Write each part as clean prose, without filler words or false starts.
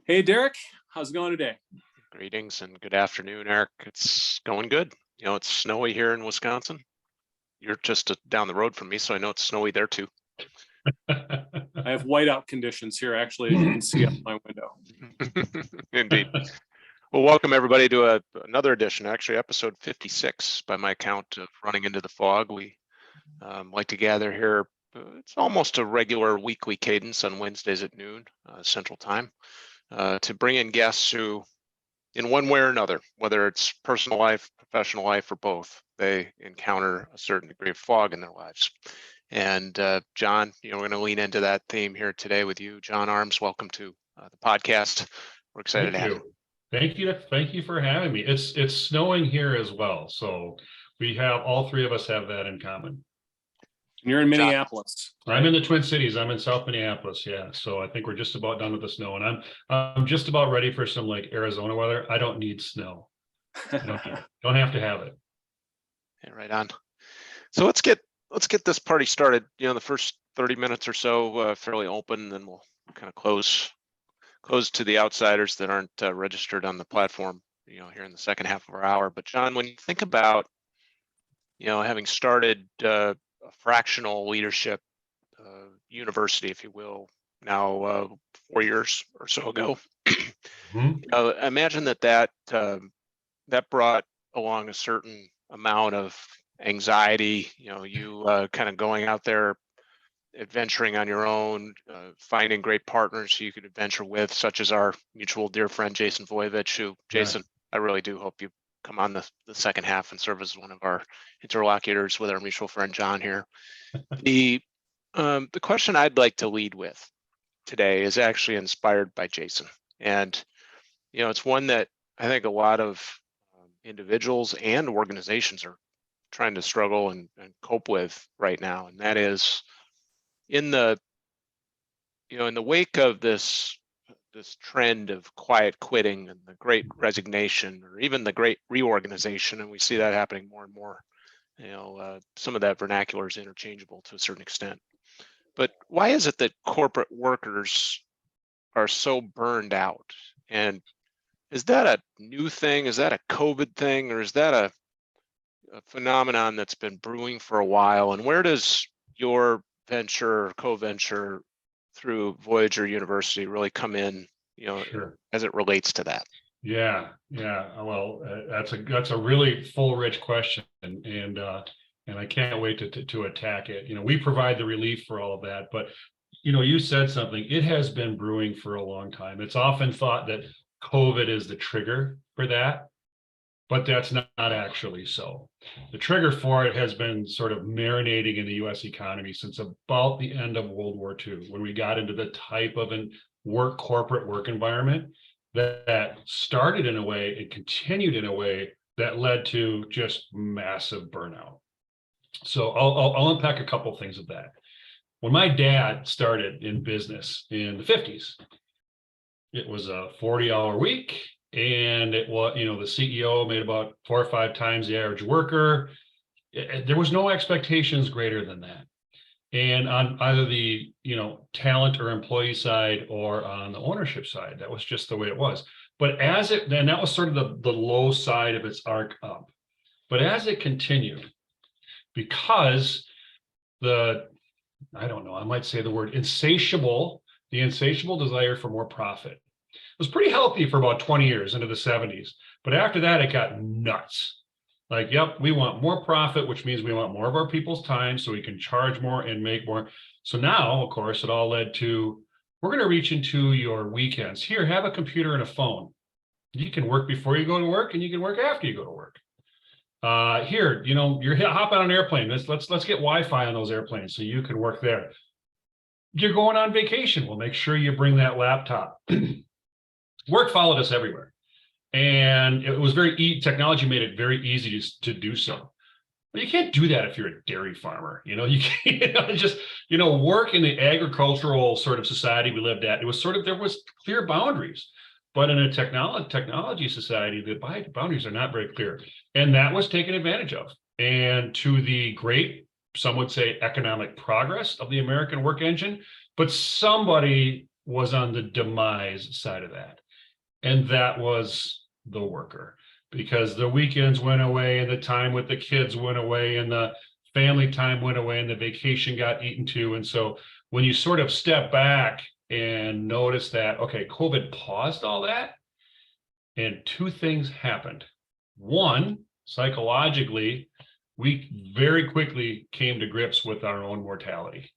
Hey, Derek, how's it going today? Greetings and good afternoon, Eric. It's going good. It's snowy here in Wisconsin. You're just down the road from me, so I know it's snowy there too. I have whiteout conditions here, actually, as you can see out my window. Indeed. Well, welcome everybody to another edition, actually episode 56 by my count of Running into the Fog. We like to gather here. It's almost a regular weekly cadence on Wednesdays at noon Central Time to bring in guests who, in one way or another, whether it's personal life, professional life, or both, they encounter a certain degree of fog in their lives. And John, we're going to lean into that theme here today with you. John Arms, welcome to the podcast. We're excited to have you. Thank you for having me. It's snowing here as well, so we have all three of us have that in common. You're in Minneapolis. Right? I'm in the Twin Cities. I'm in South Minneapolis. Yeah, so I think we're just about done with the snow, and I'm just about ready for some like Arizona weather. I don't need snow. Don't have to have it. Yeah, right on. So let's get this party started. The first 30 minutes or so fairly open, then we'll kind of close to the outsiders that aren't registered on the platform. Here in the second half of our hour. But John, when you think about having started a fractional leadership university, if you will, now 4 years or so ago, I imagine that brought along a certain amount of anxiety. You kind of going out there, adventuring on your own, finding great partners who you could adventure with, such as our mutual dear friend Jason Voyevich, who, Jason, I really do hope you come on the second half and serve as one of our interlocutors with our mutual friend John here. The question I'd like to lead with today is actually inspired by Jason, and it's one that I think a lot of individuals and organizations are trying to struggle and cope with right now, and that is in the wake of this trend of quiet quitting and the great resignation, or even the great reorganization, and we see that happening more and more. Some of that vernacular is interchangeable to a certain extent. But why is it that corporate workers are so burned out? And is that a new thing? Is that a COVID thing? Or is that a phenomenon that's been brewing for a while? And where does your venture or co-venture through Voyager University really come in, Sure, as it relates to that? Yeah. Well, that's a really full, rich question, and I can't wait to attack it. We provide the relief for all of that, but you said something. It has been brewing for a long time. It's often thought that COVID is the trigger for that, but that's not actually so. The trigger for it has been sort of marinating in the U.S. economy since about the end of World War II, when we got into the type of corporate work environment that started in a way and continued in a way that led to just massive burnout. So I'll unpack a couple things of that. When my dad started in business in the 50s, it was a 40-hour week, and it was, the CEO made about 4 or 5 times the average worker. There was no expectations greater than that. And on either the talent or employee side or on the ownership side, that was just the way it was. But then that was sort of the low side of its arc up. But as it continued, because I might say the word insatiable desire for more profit. It was pretty healthy for about 20 years into the 70s. But after that, it got nuts. Like, yep, we want more profit, which means we want more of our people's time so we can charge more and make more. So now, of course, it all led to, we're going to reach into your weekends. Here, have a computer and a phone. You can work before you go to work, and you can work after you go to work. Here, you're hop on an airplane. Let's get Wi-Fi on those airplanes so you can work there. You're going on vacation. Well, make sure you bring that laptop. Work followed us everywhere. And it was technology made it very easy to do so. But you can't do that if you're a dairy farmer. You can't just, work in the agricultural sort of society we lived at. It was there was clear boundaries. But in a technology society, the boundaries are not very clear. And that was taken advantage of. And to the great, some would say, economic progress of the American work engine, but somebody was on the demise side of that. And that was the worker, because the weekends went away and the time with the kids went away and the family time went away and the vacation got eaten too. And so when you sort of step back and notice that, okay, COVID paused all that, and two things happened. One, psychologically, we very quickly came to grips with our own mortality.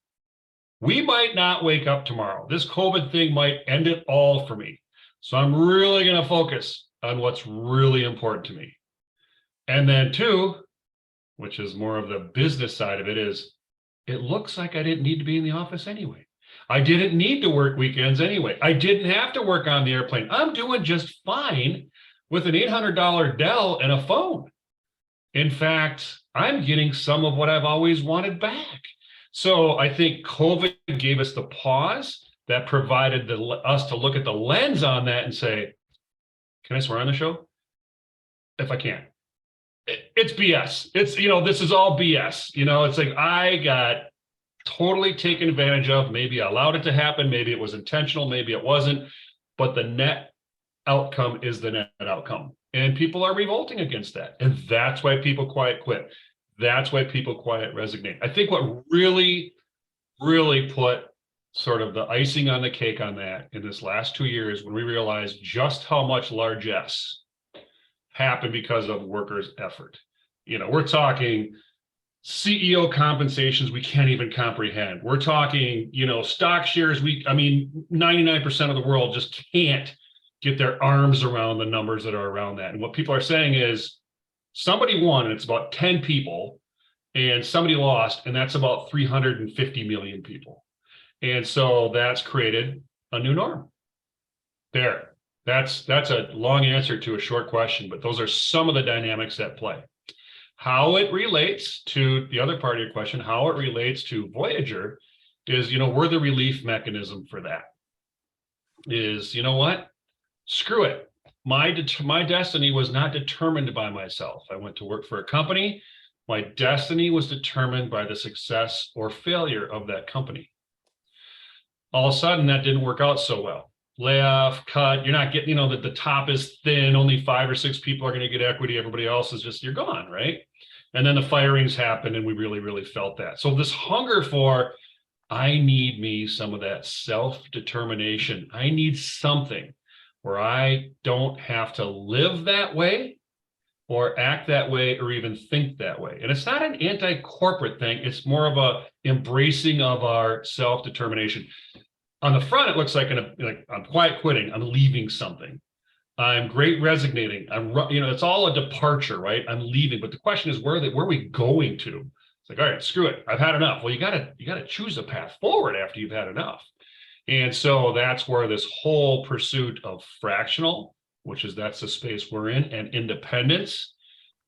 We might not wake up tomorrow. This COVID thing might end it all for me. So I'm really going to focus on what's really important to me. And then two, which is more of the business side of it, is it looks like I didn't need to be in the office anyway. I didn't need to work weekends anyway. I didn't have to work on the airplane. I'm doing just fine with an $800 Dell and a phone. In fact, I'm getting some of what I've always wanted back. So I think COVID gave us the pause that provided us to look at the lens on that and say, can I swear on the show? If I can. It's BS. It's, this is all BS. It's like I got totally taken advantage of. Maybe I allowed it to happen. Maybe it was intentional. Maybe it wasn't. But the net outcome is the net outcome. And people are revolting against that. And that's why people quiet quit. That's why people quiet resignate. I think what really, really put sort of the icing on the cake on that in this last 2 years, when we realized just how much largesse happened because of workers' effort. We're talking CEO compensations we can't even comprehend. We're talking, stock shares. 99% of the world just can't get their arms around the numbers that are around that. And what people are saying is somebody won, and it's about 10 people, and somebody lost, and that's about 350 million people. And so that's created a new norm. That's a long answer to a short question, but those are some of the dynamics at play. How it relates to the other part of your question, how it relates to Voyager is, we're the relief mechanism for that. Is, what? Screw it. My destiny was not determined by myself. I went to work for a company. My destiny was determined by the success or failure of that company. All of a sudden, that didn't work out so well. Layoff, cut, you're not getting, the top is thin, only 5 or 6 people are going to get equity. Everybody else is just, you're gone, right? And then the firings happened, and we really, really felt that. So this hunger for, I need me some of that self-determination. I need something where I don't have to live that way or act that way or even think that way. And it's not an anti-corporate thing. It's more of a embracing of our self-determination. On the front, it looks like I'm quiet quitting. I'm leaving something. I'm great resignating. It's all a departure, right? I'm leaving. But the question is, where are we going to? It's like, all right, screw it. I've had enough. Well, you gotta choose a path forward after you've had enough. And so that's where this whole pursuit of fractional, that's the space we're in, and independence,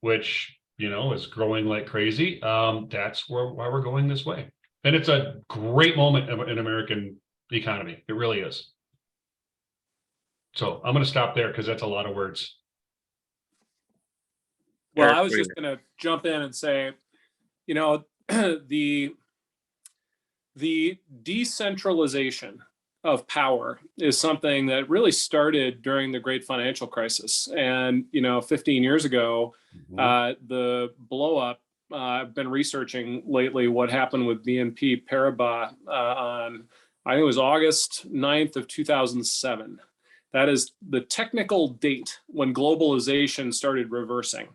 which, is growing like crazy. That's why we're going this way. And it's a great moment in American economy. It really is. So I'm going to stop there because that's a lot of words. Well, I was just going to jump in and say, the decentralization of power is something that really started during the great financial crisis. And, 15 years ago, the blow up, I've been researching lately what happened with BNP Paribas on, I think it was August 9th of 2007. That is the technical date when globalization started reversing.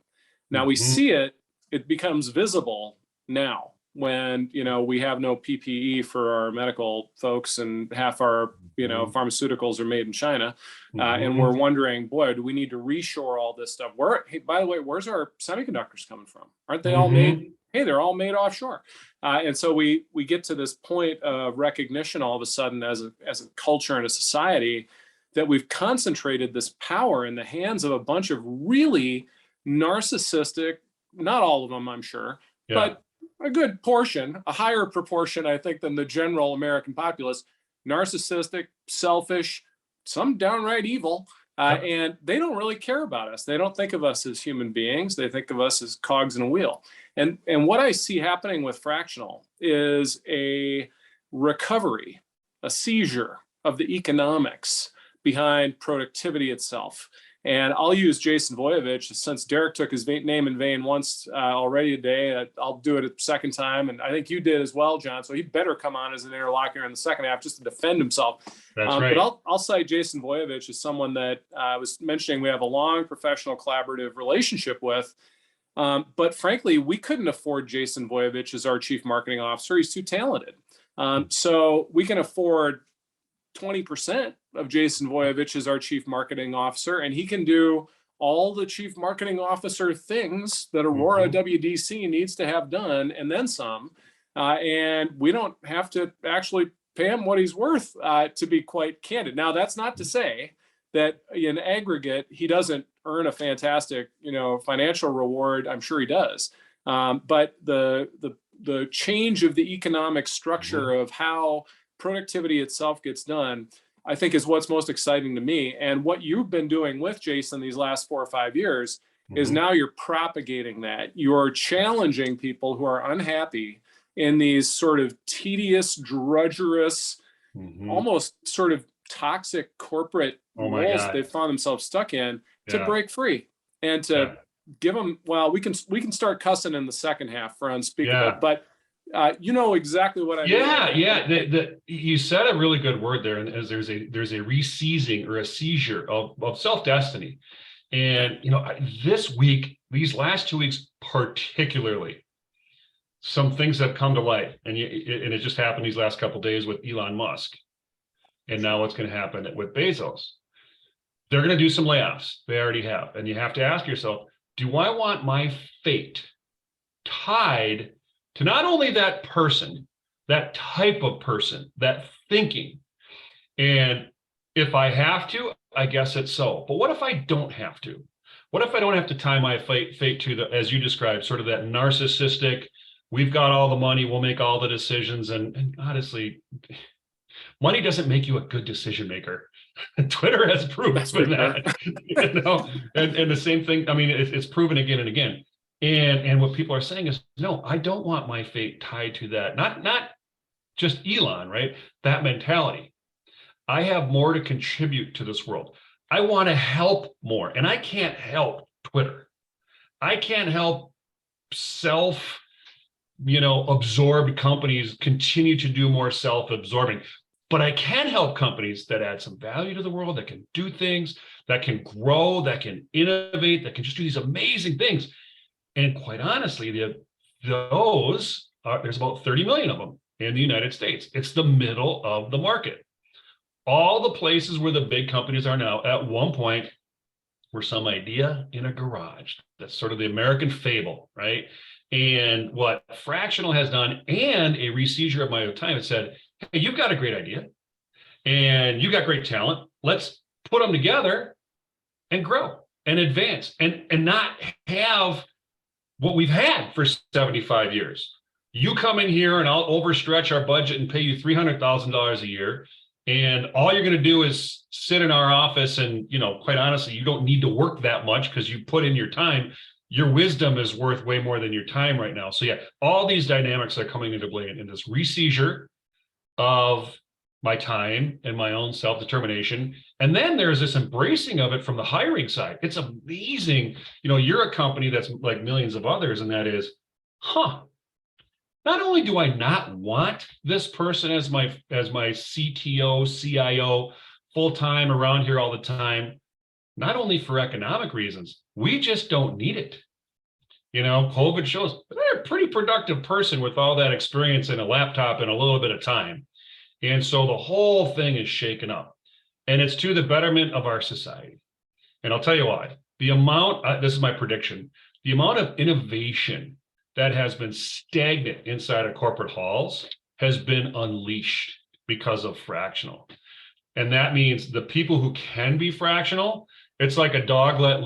Now we see it becomes visible now when, we have no PPE for our medical folks and half our, pharmaceuticals are made in China. And we're wondering, boy, do we need to reshore all this stuff? Hey, by the way, where's our semiconductors coming from? Aren't they all made? Hey, they're all made offshore. And so we get to this point of recognition all of a sudden as a culture and a society that we've concentrated this power in the hands of a bunch of really narcissistic, not all of them, I'm sure, but a good portion, a higher proportion, I think, than the general American populace, narcissistic, selfish, some downright evil, and they don't really care about us. They don't think of us as human beings. They think of us as cogs in a wheel. And what I see happening with Fractional is a recovery, a seizure of the economics behind productivity itself. And I'll use Jason Voyevich, since Derek took his name in vain once already today. I'll do it a second time. And I think you did as well, John. So he better come on as an interlocutor in the second half just to defend himself. That's right. But I'll cite Jason Voyevich as someone that I was mentioning we have a long professional collaborative relationship with. But frankly, we couldn't afford Jason Voyevich as our chief marketing officer. He's too talented. So we can afford 20% of Jason Voyevich as our chief marketing officer, and he can do all the chief marketing officer things that Aurora WDC needs to have done, and then some. And we don't have to actually pay him what he's worth, to be quite candid. Now, that's not to say that in aggregate, he doesn't earn a fantastic, financial reward. I'm sure he does. But the change of the economic structure of how productivity itself gets done, I think, is what's most exciting to me. And what you've been doing with Jason these last 4 or 5 years is now you're propagating that. You're challenging people who are unhappy in these sort of tedious, drudgerous, almost sort of toxic corporate roles that they found themselves stuck in to break free and to give them, well, we can start cussing in the second half for unspeakable, but you know exactly what I mean. You said a really good word there, and as there's a re-seizing or a seizure of self-destiny. And this week, these last 2 weeks particularly, some things have come to light, and it just happened these last couple of days with Elon Musk, and now what's going to happen with Bezos. They're going to do some layoffs. They already have, and you have to ask yourself, do I want my fate tied to not only that person, that type of person, that thinking? And if I have to, I guess it's so. But what if I don't have to? What if I don't have to tie my fate to as you described, sort of that narcissistic, we've got all the money, we'll make all the decisions. And honestly, money doesn't make you a good decision maker. Twitter has proven that. And the same thing, I mean, it's proven again and again. And what people are saying is, no, I don't want my fate tied to that. Not just Elon, right? That mentality. I have more to contribute to this world. I want to help more. And I can't help Twitter. I can't help absorbed companies continue to do more self-absorbing. But I can help companies that add some value to the world, that can do things, that can grow, that can innovate, that can just do these amazing things. And quite honestly, there's about 30 million of them in the United States. It's the middle of the market. All the places where the big companies are now, at one point, were some idea in a garage. That's sort of the American fable, right? And what Fractional has done, and a re-seizure of my time, it said, hey, you've got a great idea and you got great talent. Let's put them together and grow and advance and not have what we've had for 75 years. You come in here and I'll overstretch our budget and pay you $300,000 a year. And all you're going to do is sit in our office and, quite honestly, you don't need to work that much because you put in your time. Your wisdom is worth way more than your time right now. So yeah, all these dynamics are coming into play in this re-seizure of my time and my own self-determination. And then there's this embracing of it from the hiring side. It's amazing. You're a company that's like millions of others, and that is, not only do I not want this person as my CTO, CIO, full-time around here all the time, not only for economic reasons, we just don't need it. COVID shows they're a pretty productive person with all that experience and a laptop and a little bit of time. And so the whole thing is shaken up, and it's to the betterment of our society. And I'll tell you why. The amount, this is my prediction, the amount of innovation that has been stagnant inside of corporate halls has been unleashed because of Fractional. And that means the people who can be fractional, it's like a dog let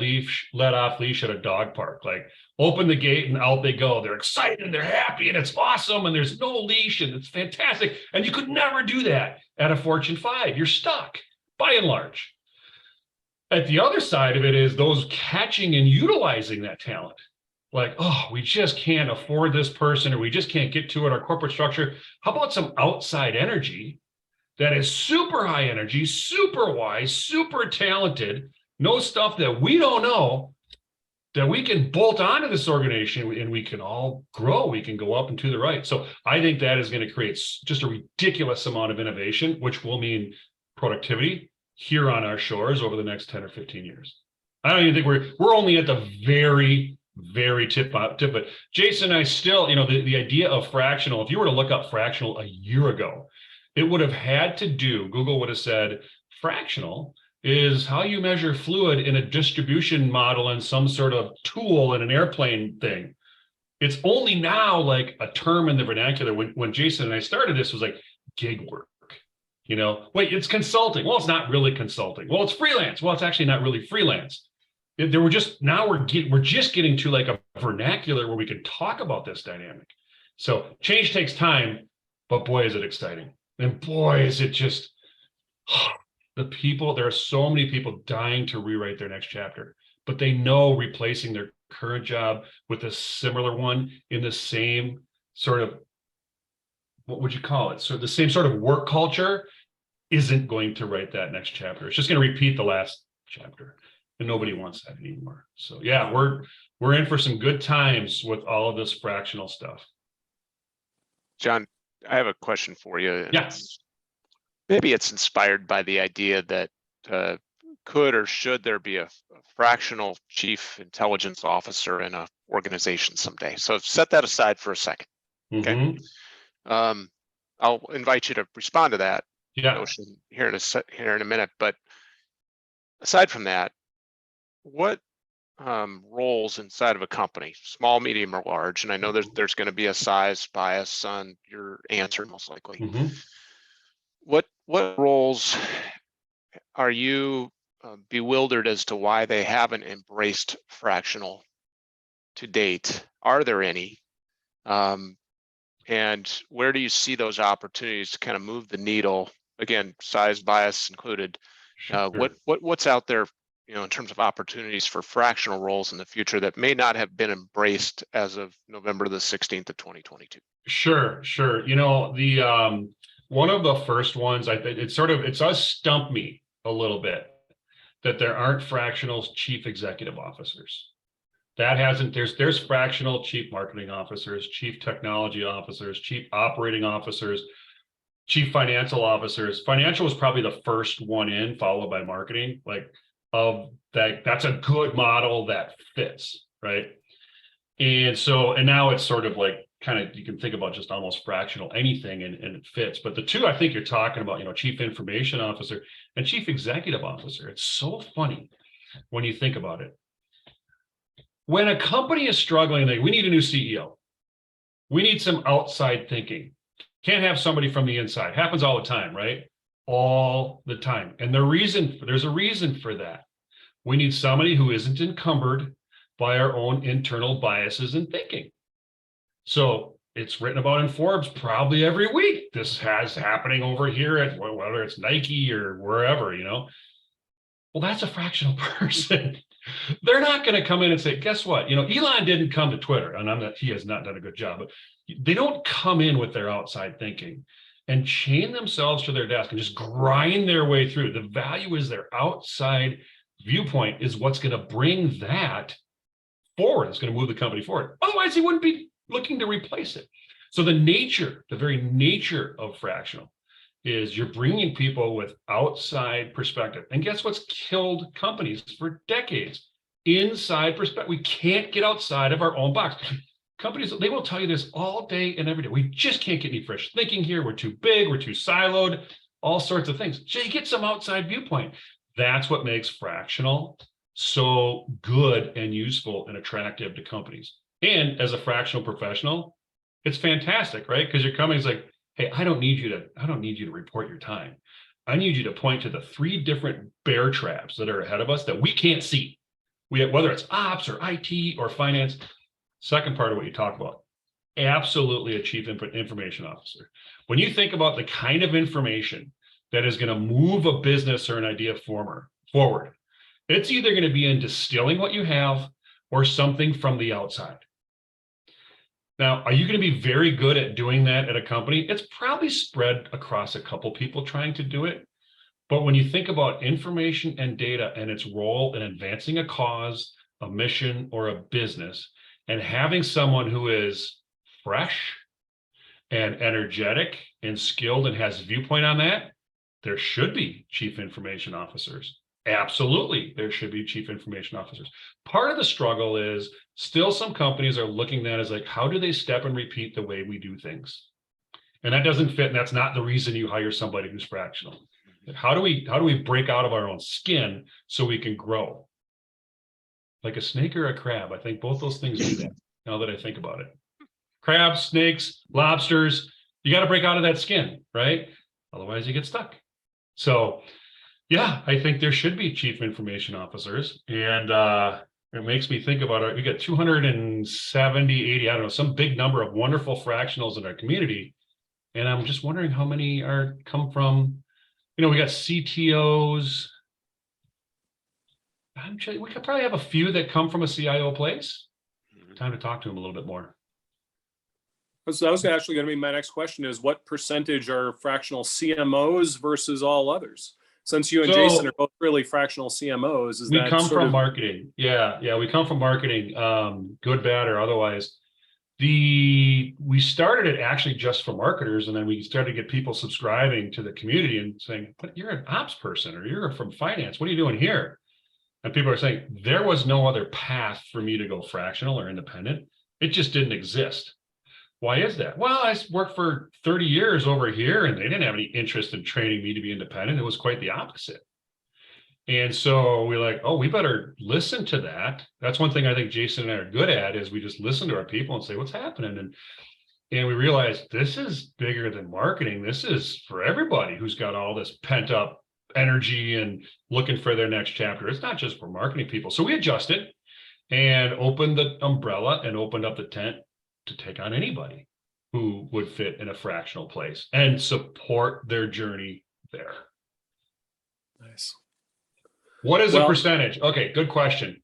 off leash at a dog park. Like, open the gate and out they go. They're excited and they're happy and it's awesome and there's no leash and it's fantastic. And you could never do that at a Fortune 5. You're stuck, by and large. At the other side of it is those catching and utilizing that talent. Like, oh, we just can't afford this person, or we just can't get to it, our corporate structure. How about some outside energy that is super high energy, super wise, super talented, knows stuff that we don't know, that we can bolt onto this organization and we can all grow. We can go up and to the right. So I think that is going to create just a ridiculous amount of innovation, which will mean productivity here on our shores over the next 10 or 15 years. I don't even think we're only at the very, very tip. But Jason and I still, the idea of fractional, if you were to look up fractional a year ago, it would have had to do, Google would have said, fractional is how you measure fluid in a distribution model and some sort of tool in an airplane thing. It's only now like a term in the vernacular. When Jason and I started this, was like gig work. Wait, it's consulting. Well, it's not really consulting. Well, it's freelance. Well, it's actually not really freelance. We're just getting to like a vernacular where we can talk about this dynamic. So change takes time, but boy, is it exciting. And boy, is it just there are so many people dying to rewrite their next chapter, but they know replacing their current job with a similar one in the same sort of, what would you call it? So the same sort of work culture isn't going to write that next chapter. It's just going to repeat the last chapter, and nobody wants that anymore. So yeah, we're in for some good times with all of this fractional stuff. John, I have a question for you. Yes. Maybe it's inspired by the idea that could or should there be a fractional chief intelligence officer in an organization someday? So set that aside for a second. Okay. I'll invite you to respond to that notion here in a minute. But aside from that, what roles inside of a company, small, medium, or large, and I know there's going to be a size bias on your answer most likely. What roles are you bewildered as to why they haven't embraced fractional to date? Are there any? And where do you see those opportunities to kind of move the needle? Again, size bias included. What's out there, in terms of opportunities for fractional roles in the future that may not have been embraced as of November the 16th of 2022? Sure. The one of the first ones, I think it does stump me a little bit that there aren't fractional chief executive officers. There's fractional chief marketing officers, chief technology officers, chief operating officers, chief financial officers. Financial was probably the first one in, followed by marketing. That's a good model that fits, right? And now it's sort of like you can think about just almost fractional anything and it fits. But the two I think you're talking about, chief information officer and chief executive officer, it's so funny when you think about it. When a company is struggling, we need a new CEO. We need some outside thinking. Can't have somebody from the inside. Happens all the time, right? All the time. And there's a reason for that. We need somebody who isn't encumbered by our own internal biases and thinking. So it's written about in Forbes probably every week. This has happening over here at whether it's Nike or wherever, Well, that's a fractional person. They're not going to come in and say, guess what? Elon didn't come to Twitter, and he has not done a good job, but they don't come in with their outside thinking and chain themselves to their desk and just grind their way through. The value is their outside viewpoint is what's going to bring that forward. It's going to move the company forward. Otherwise, he wouldn't be looking to replace it. So the very nature of fractional is you're bringing people with outside perspective. And guess what's killed companies for decades? Inside perspective. We can't get outside of our own box. Companies, they will tell you this all day and every day. We just can't get any fresh thinking here. We're too big. We're too siloed. All sorts of things. So you get some outside viewpoint. That's what makes fractional so good and useful and attractive to companies. And as a fractional professional, it's fantastic, right? Because your company's like, hey, I don't need you to report your time. I need you to point to the 3 different bear traps that are ahead of us that we can't see. Whether it's ops or IT or finance. Second part of what you talk about, absolutely a chief information officer. When you think about the kind of information that is going to move a business or an idea forward, it's either going to be in distilling what you have or something from the outside. Now, are you going to be very good at doing that at a company? It's probably spread across a couple people trying to do it. But when you think about information and data and its role in advancing a cause, a mission, or a business, and having someone who is fresh and energetic and skilled and has a viewpoint on that, there should be chief information officers. Absolutely, there should be chief information officers. Part of the struggle is still some companies are looking at as like, how do they step and repeat the way we do things? And that doesn't fit, and that's not the reason you hire somebody who's fractional. How do we break out of our own skin so we can grow? Like a snake or a crab. I think both those things do that, now that I think about it. Crabs, snakes, lobsters, you got to break out of that skin, right? Otherwise you get stuck. So yeah, I think there should be chief information officers. And it makes me think about it. We got 270, 80, I don't know, some big number of wonderful fractionals in our community. And I'm just wondering how many come from, we got CTOs. We could probably have a few that come from a CIO place. Time to talk to them a little bit more. So that was actually going to be my next question, is what percentage are fractional CMOs versus all others? Since you and Jason are both really fractional CMOs, we come from marketing. Yeah, we come from marketing, good, bad, or otherwise. We started it actually just for marketers, and then we started to get people subscribing to the community and saying, but you're an ops person, or you're from finance. What are you doing here? And people are saying, there was no other path for me to go fractional or independent. It just didn't exist. Why is that? Well, I worked for 30 years over here, and they didn't have any interest in training me to be independent. It was quite the opposite. And so we're like, oh, we better listen to that. That's one thing I think Jason and I are good at, is we just listen to our people and say, what's happening? And we realize this is bigger than marketing. This is for everybody who's got all this pent up energy and looking for their next chapter. It's not just for marketing people. So we adjusted and opened the umbrella and opened up the tent to take on anybody who would fit in a fractional place and support their journey there. Nice. What is the percentage? Okay, good question.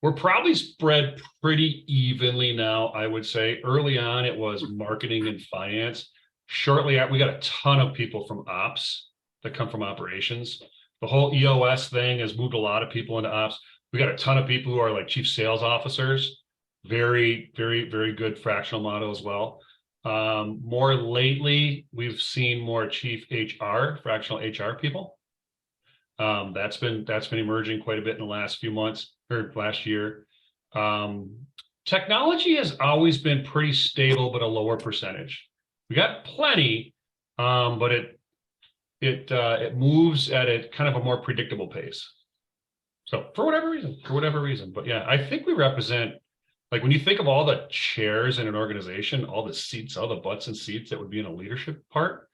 We're probably spread pretty evenly now, I would say. Early on, it was marketing and finance. Shortly after, we got a ton of people from ops that come from operations. The whole EOS thing has moved a lot of people into ops. We got a ton of people who are like chief sales officers. Very, very, very good fractional model as well. More lately, we've seen more chief HR, fractional HR people. That's been emerging quite a bit in the last few months or last year. Technology has always been pretty stable, but a lower percentage. We got plenty, but it moves at a kind of a more predictable pace. So for whatever reason, but yeah, I think we represent, like when you think of all the chairs in an organization, all the seats, all the butts and seats that would be in a leadership part,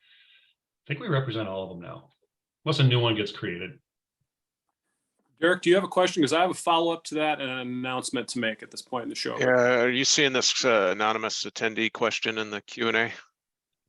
I think we represent all of them now, unless a new one gets created. Derek, do you have a question? Because I have a follow-up to that and an announcement to make at this point in the show. Yeah, are you seeing this anonymous attendee question in the Q&A?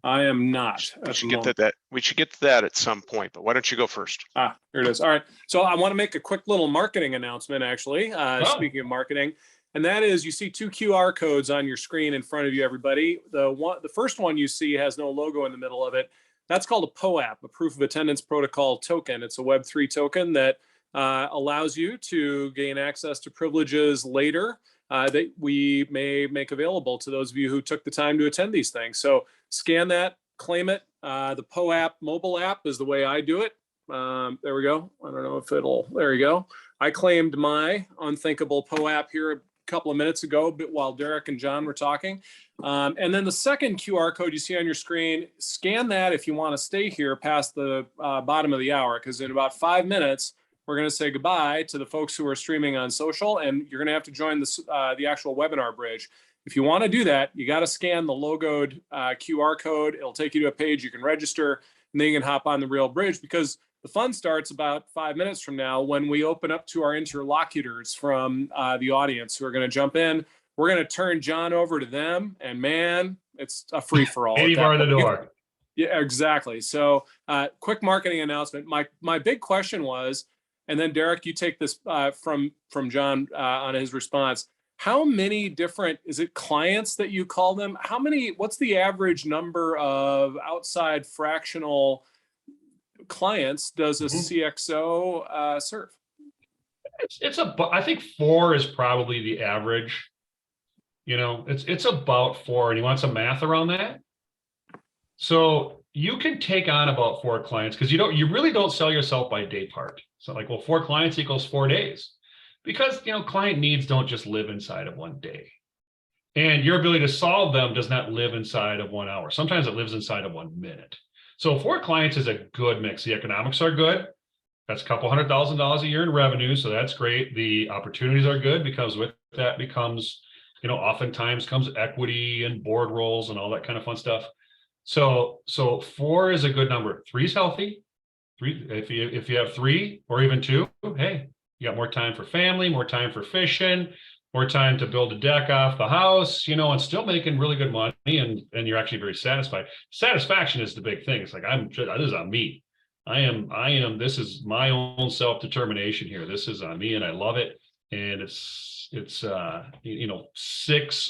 I am not. We should get to that. We should get to that at some point, but why don't you go first? Here it is. All right. So I want to make a quick little marketing announcement, actually, speaking of marketing. And that is, you see two QR codes on your screen in front of you, everybody. The first one you see has no logo in the middle of it. That's called a POAP, a Proof of Attendance Protocol token. It's a Web3 token that allows you to gain access to privileges later that we may make available to those of you who took the time to attend these things. So scan that, claim it. The POAP mobile app is the way I do it. There we go. I don't know if there you go. I claimed my unthinkable POAP here a couple of minutes ago, while Derek and John were talking. And then the second QR code you see on your screen, scan that if you want to stay here past the bottom of the hour, because in about 5 minutes, we're going to say goodbye to the folks who are streaming on social, and you're going to have to join the actual webinar bridge. If you want to do that, you got to scan the logoed QR code. It'll take you to a page you can register, and then you can hop on the real bridge, because the fun starts about 5 minutes from now when we open up to our interlocutors from the audience who are going to jump in. We're going to turn John over to them, and man, it's a free-for-all. 80 bar the door. Yeah, exactly. So quick marketing announcement. My big question was, and then Derek, you take this from John on his response. how many different, is it clients that you call them? What's the average number of outside fractional clients does a CXO serve? I think 4 is probably the average. It's about 4, and you want some math around that. So you can take on about 4 clients because you really don't sell yourself by day part. So like, well, 4 clients equals 4 days, because client needs don't just live inside of one day, and your ability to solve them does not live inside of 1 hour. Sometimes it lives inside of 1 minute. So 4 clients is a good mix. The economics are good. That's a couple $100,000 a year in revenue, so that's great. The opportunities are good because with that becomes, oftentimes comes equity and board roles and all that kind of fun stuff. So 4 is a good number. 3 is healthy. 3, if you have 3 or even 2, hey, you got more time for family, more time for fishing, more time to build a deck off the house, and still making really good money, and you're actually very satisfied. Satisfaction is the big thing. It's like, this is on me. This is my own self-determination here. This is on me and I love it. And it's 6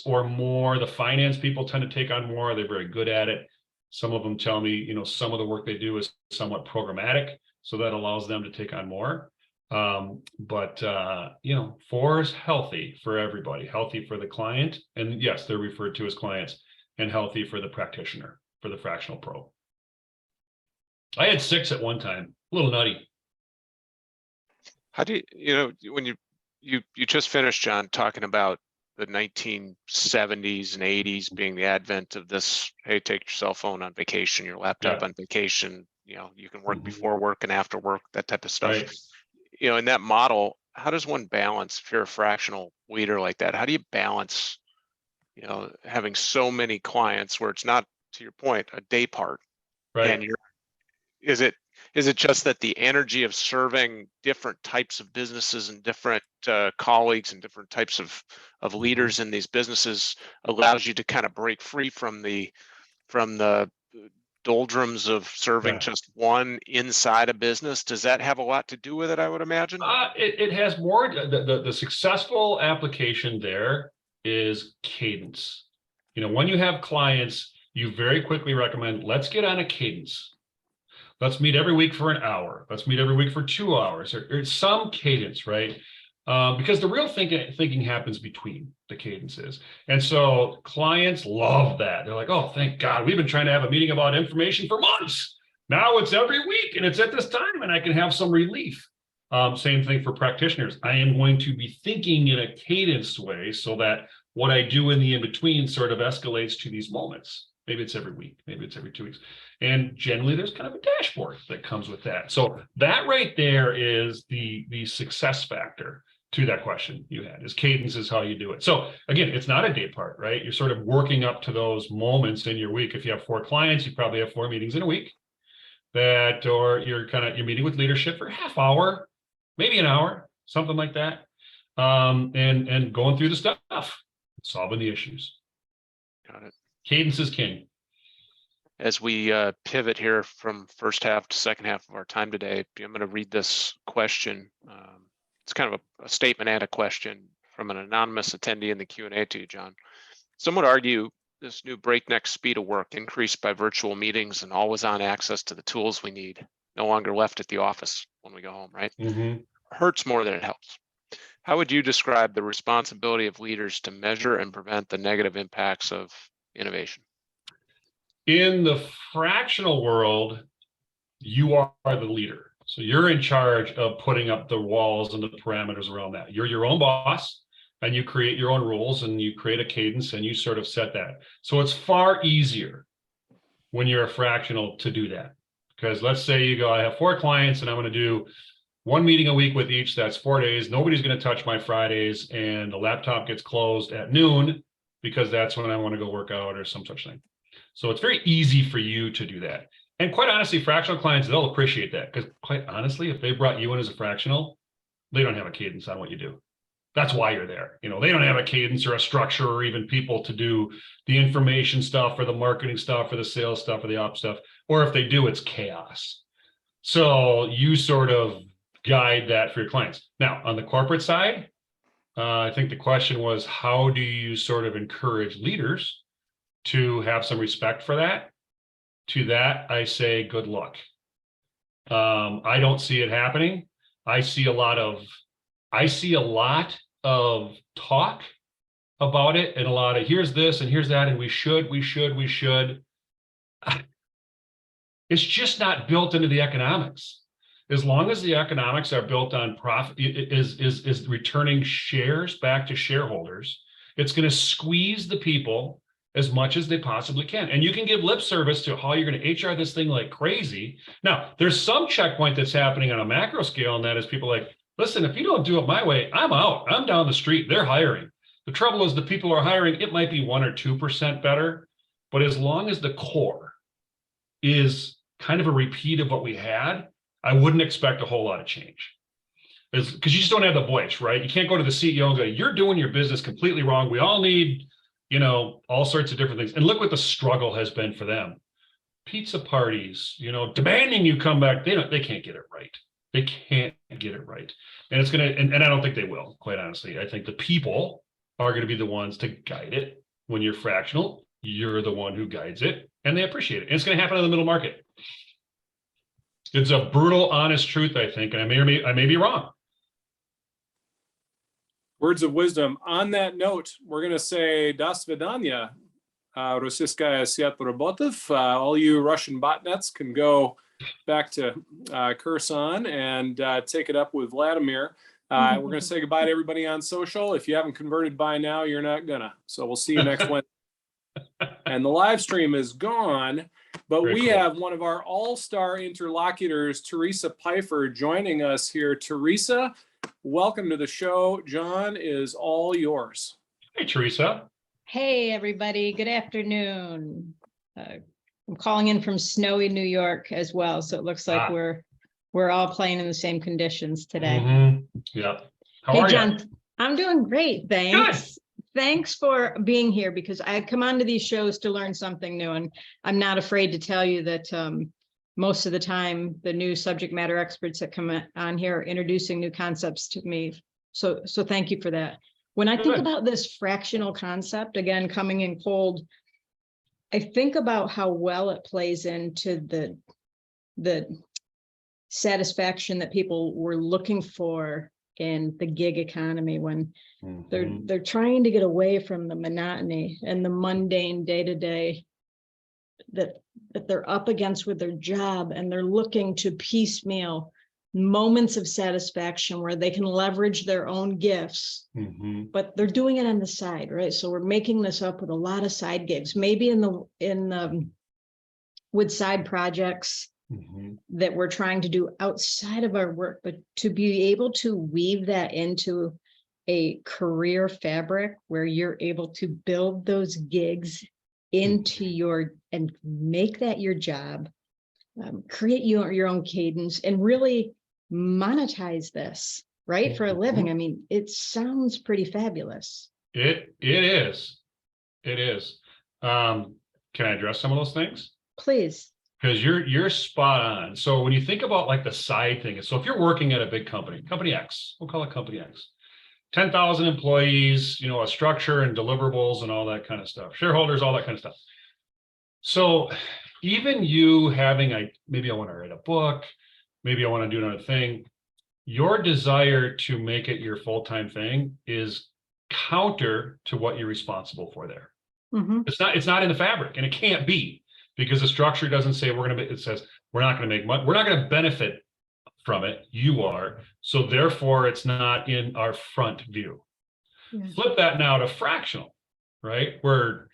or more. The finance people tend to take on more. They're very good at it. Some of them tell me, some of the work they do is somewhat programmatic, so that allows them to take on more. But 4 is healthy for everybody, healthy for the client. And yes, they're referred to as clients, and healthy for the practitioner, for the fractional pro. I had 6 at one time, a little nutty. How do when you just finished, John, talking about the 1970s and 80s being the advent of this, hey, take your cell phone on vacation, your laptop on vacation, you can work before work and after work, that type of stuff. Right. In that model, how does one balance, if you're a fractional leader like that, how do you balance, having so many clients where it's not, to your point, a day part, Right. and is it just that the energy of serving different types of businesses and different colleagues and different types of leaders in these businesses allows you to kind of break free from the doldrums of serving just one inside a business? Does that have a lot to do with it, I would imagine? It has more. The successful application there is cadence. When you have clients, you very quickly recommend, let's get on a cadence. Let's meet every week for an hour. Let's meet every week for 2 hours, or some cadence, right? Because the real thinking happens between the cadences. And so clients love that. They're like, oh, thank God, we've been trying to have a meeting about information for months. Now it's every week and it's at this time and I can have some relief. Same thing for practitioners. I am going to be thinking in a cadenced way so that what I do in the in-between sort of escalates to these moments. Maybe it's every week, maybe it's every 2 weeks. And generally there's kind of a dashboard that comes with that. So that right there is the success factor to that question you had, is cadence is how you do it. So again, it's not a day part, right? You're sort of working up to those moments in your week. If you have 4 clients, you probably have 4 meetings in a week or you're meeting with leadership for a half hour, maybe an hour, something like that. And going through the stuff, solving the issues. Got it. Cadence is king. As we pivot here from first half to second half of our time today, I'm going to read this question. It's kind of a statement and a question from an anonymous attendee in the Q&A to you, John. Some would argue this new breakneck speed of work, increased by virtual meetings and always-on access to the tools we need, no longer left at the office when we go home, right? Hurts more than it helps. How would you describe the responsibility of leaders to measure and prevent the negative impacts of innovation? In the fractional world, you are the leader. So you're in charge of putting up the walls and the parameters around that. You're your own boss and you create your own rules and you create a cadence and you sort of set that. So it's far easier when you're a fractional to do that. Because let's say you go, I have 4 clients and I'm going to do 1 meeting a week with each. That's 4 days. Nobody's going to touch my Fridays, and the laptop gets closed at noon because that's when I want to go work out or some such thing. So it's very easy for you to do that. And quite honestly, fractional clients, they'll appreciate that, because quite honestly, if they brought you in as a fractional, they don't have a cadence on what you do. That's why you're there. They don't have a cadence or a structure or even people to do the information stuff or the marketing stuff or the sales stuff or the ops stuff. Or if they do, it's chaos. So you sort of guide that for your clients. Now, on the corporate side, I think the question was, how do you sort of encourage leaders to have some respect for that? To that, I say, good luck. I don't see it happening. I see a lot of talk about it, and a lot of here's this and here's that, and we should. It's just not built into the economics. As long as the economics are built on profit, is returning shares back to shareholders, it's going to squeeze the people as much as they possibly can. And you can give lip service to how you're going to HR this thing like crazy. Now, there's some checkpoint that's happening on a macro scale, and that is people like, listen, if you don't do it my way, I'm out. I'm down the street. They're hiring. The trouble is the people who are hiring, it might be 1 or 2% better, but as long as the core is kind of a repeat of what we had, I wouldn't expect a whole lot of change. Because you just don't have the voice, right? You can't go to the CEO and go, you're doing your business completely wrong. We all need, all sorts of different things. And look what the struggle has been for them. Pizza parties, demanding you come back. They can't get it right. They can't get it right. And it's going to, and I don't think they will, quite honestly. I think the people are going to be the ones to guide it. When you're fractional, you're the one who guides it, and they appreciate it. And it's going to happen in the middle market. It's a brutal, honest truth, I think, and I may be wrong. Words of wisdom. On that note, we're going to say "Das Vidanya," Rossiyskaya Sviat Robotov. All you Russian botnets can go back to Kherson and take it up with Vladimir. We're going to say goodbye to everybody on social. If you haven't converted by now, you're not gonna. So we'll see you next Wednesday. And the live stream is gone, but Very we cool. have one of our all-star interlocutors, Teresa Pfeiffer, joining us here. Teresa, welcome to the show. John is all yours. Hey, Teresa. Hey, everybody. Good afternoon. I'm calling in from snowy New York as well, so it looks like we're all playing in the same conditions today. Yeah. How Hey, are John, you? I'm doing great. Thanks. Thanks for being here, because I come onto these shows to learn something new, and I'm not afraid to tell you that most of the time the new subject matter experts that come on here are introducing new concepts to me. So thank you for that. When I think about this fractional concept, again, coming in cold, I think about how well it plays into the satisfaction that people were looking for in the gig economy, when they're trying to get away from the monotony and the mundane day-to-day that they're up against with their job, and they're looking to piecemeal moments of satisfaction where they can leverage their own gifts, but they're doing it on the side, right? So we're making this up with a lot of side gigs, maybe with side projects that we're trying to do outside of our work, but to be able to weave that into a career fabric where you're able to build those gigs into and make that your job, create your own cadence, and really monetize this, right, for a living. I mean, it sounds pretty fabulous. It is. Can I address some of those things? Please. Because you're spot on. So when you think about like the side thing, so if you're working at a big company X, we'll call it company X, 10,000 employees, a structure and deliverables and all that kind of stuff, shareholders, all that kind of stuff. So even you having maybe I want to write a book, maybe I want to do another thing, your desire to make it your full-time thing is counter to what you're responsible for there. It's not in the fabric, and it can't be, because the structure doesn't say it says we're not going to make money, we're not going to benefit from it. You are. So therefore it's not in our front view. Flip that now to fractional, right? Where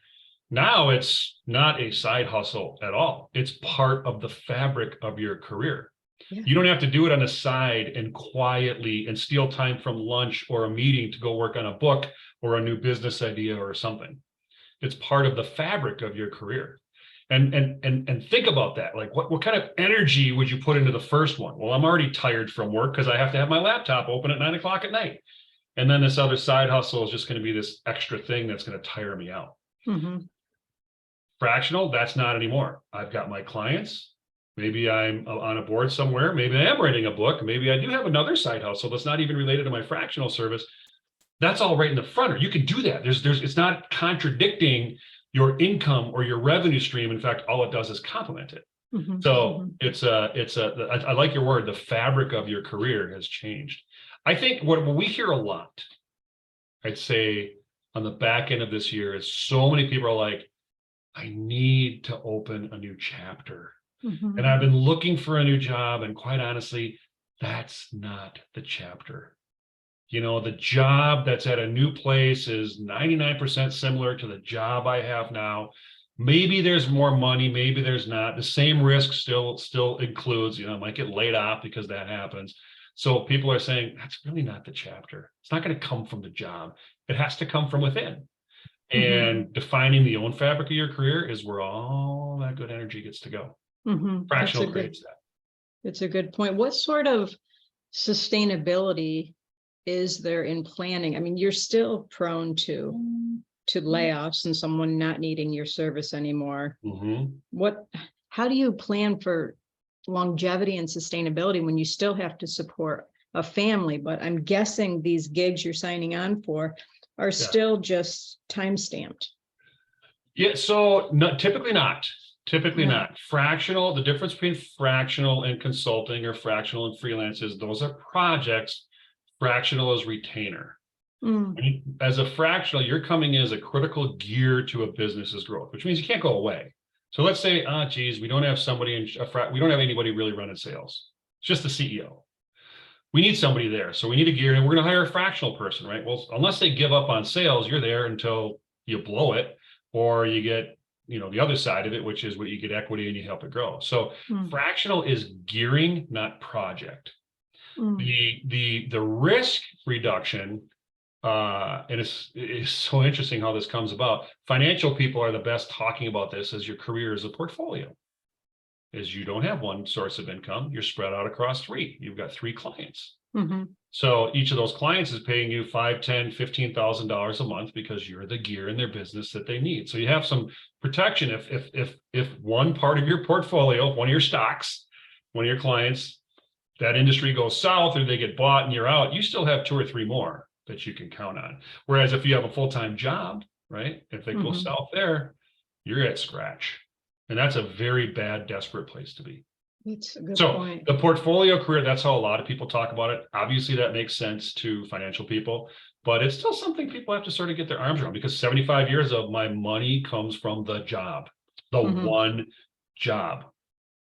now it's not a side hustle at all. It's part of the fabric of your career. You don't have to do it on the side and quietly and steal time from lunch or a meeting to go work on a book or a new business idea or something. It's part of the fabric of your career. And think about that. Like what kind of energy would you put into the first one? Well, I'm already tired from work because I have to have my laptop open at 9 o'clock at night. And then this other side hustle is just going to be this extra thing that's going to tire me out. Fractional, that's not anymore. I've got my clients. Maybe I'm on a board somewhere. Maybe I am writing a book. Maybe I do have another side hustle that's not even related to my fractional service. That's all right in the front. You can do that. It's not contradicting your income or your revenue stream. In fact, all it does is complement it. Mhm, So mhm. I like your word, the fabric of your career has changed. I think what we hear a lot, I'd say on the back end of this year is so many people are like, I need to open a new chapter. Mhm. And I've been looking for a new job. And quite honestly, that's not the chapter. The job that's at a new place is 99% similar to the job I have now. Maybe there's more money, maybe there's not. The same risk still includes, I might get laid off because that happens. So people are saying that's really not the chapter. It's not going to come from the job. It has to come from within. And defining the own fabric of your career is where all that good energy gets to go. Fractional creates that. It's a good point. What sort of sustainability is there in planning? I mean, you're still prone to layoffs and someone not needing your service anymore. How do you plan for longevity and sustainability when you still have to support a family? But I'm guessing these gigs you're signing on for are still just time stamped. Yeah, so typically not. Fractional, the difference between fractional and consulting or fractional and freelance is those are projects. Fractional is retainer. As a fractional, you're coming in as a critical gear to a business's growth, which means you can't go away. So let's say, geez, we don't have somebody we don't have anybody really running sales. It's just the CEO. We need somebody there. So we need a gear, and we're going to hire a fractional person, right? Well, unless they give up on sales, you're there until you blow it, or you get, the other side of it, which is what you get equity and you help it grow. So fractional is gearing, not project. The risk reduction, and it's so interesting how this comes about. Financial people are the best talking about this as your career as a portfolio. Is you don't have one source of income, you're spread out across three. You've got three clients. So each of those clients is paying you $5,000, $10,000, $15,000 a month because you're the gear in their business that they need. So you have some protection if one part of your portfolio, one of your stocks, one of your clients, that industry goes south or they get bought and you're out, you still have two or three more that you can count on. Whereas if you have a full-time job, right, if they go south there, you're at scratch. And that's a very bad, desperate place to be. That's a good So point. the portfolio career, that's how a lot of people talk about it. Obviously, that makes sense to financial people, but it's still something people have to sort of get their arms around because 75 years of my money comes from the job, the one job,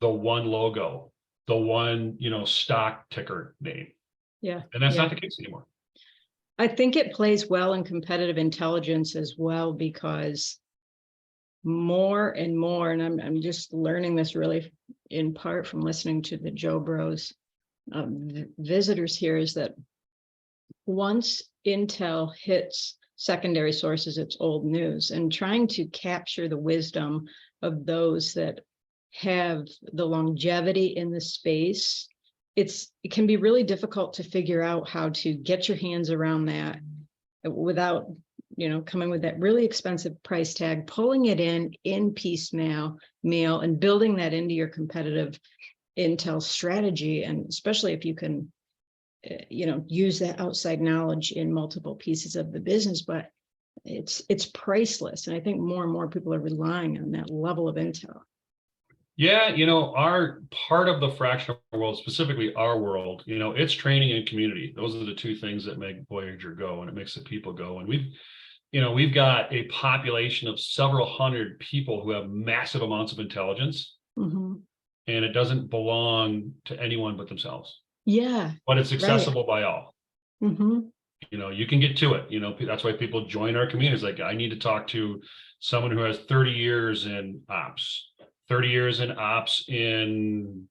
the one logo, the one, stock ticker name. Yeah. And that's not the case anymore. I think it plays well in competitive intelligence as well, because more and more, and I'm just learning this really in part from listening to the Joe Bros visitors here, is that once Intel hits secondary sources, it's old news, and trying to capture the wisdom of those that have the longevity in the space, it can be really difficult to figure out how to get your hands around that without coming with that really expensive price tag, pulling it in piecemeal and building that into your competitive intel strategy. And especially if you can, use that outside knowledge in multiple pieces of the business, but it's priceless. And I think more and more people are relying on that level of intel. Yeah, our part of the fractional world, specifically our world, it's training and community. Those are the two things that make Voyager go, and it makes the people go. And we've got a population of several hundred people who have massive amounts of intelligence, and it doesn't belong to anyone but themselves. Yeah. But it's accessible by all. You can get to it. That's why people join our communities. Like, I need to talk to someone who has 30 years in ops, 30 years in ops in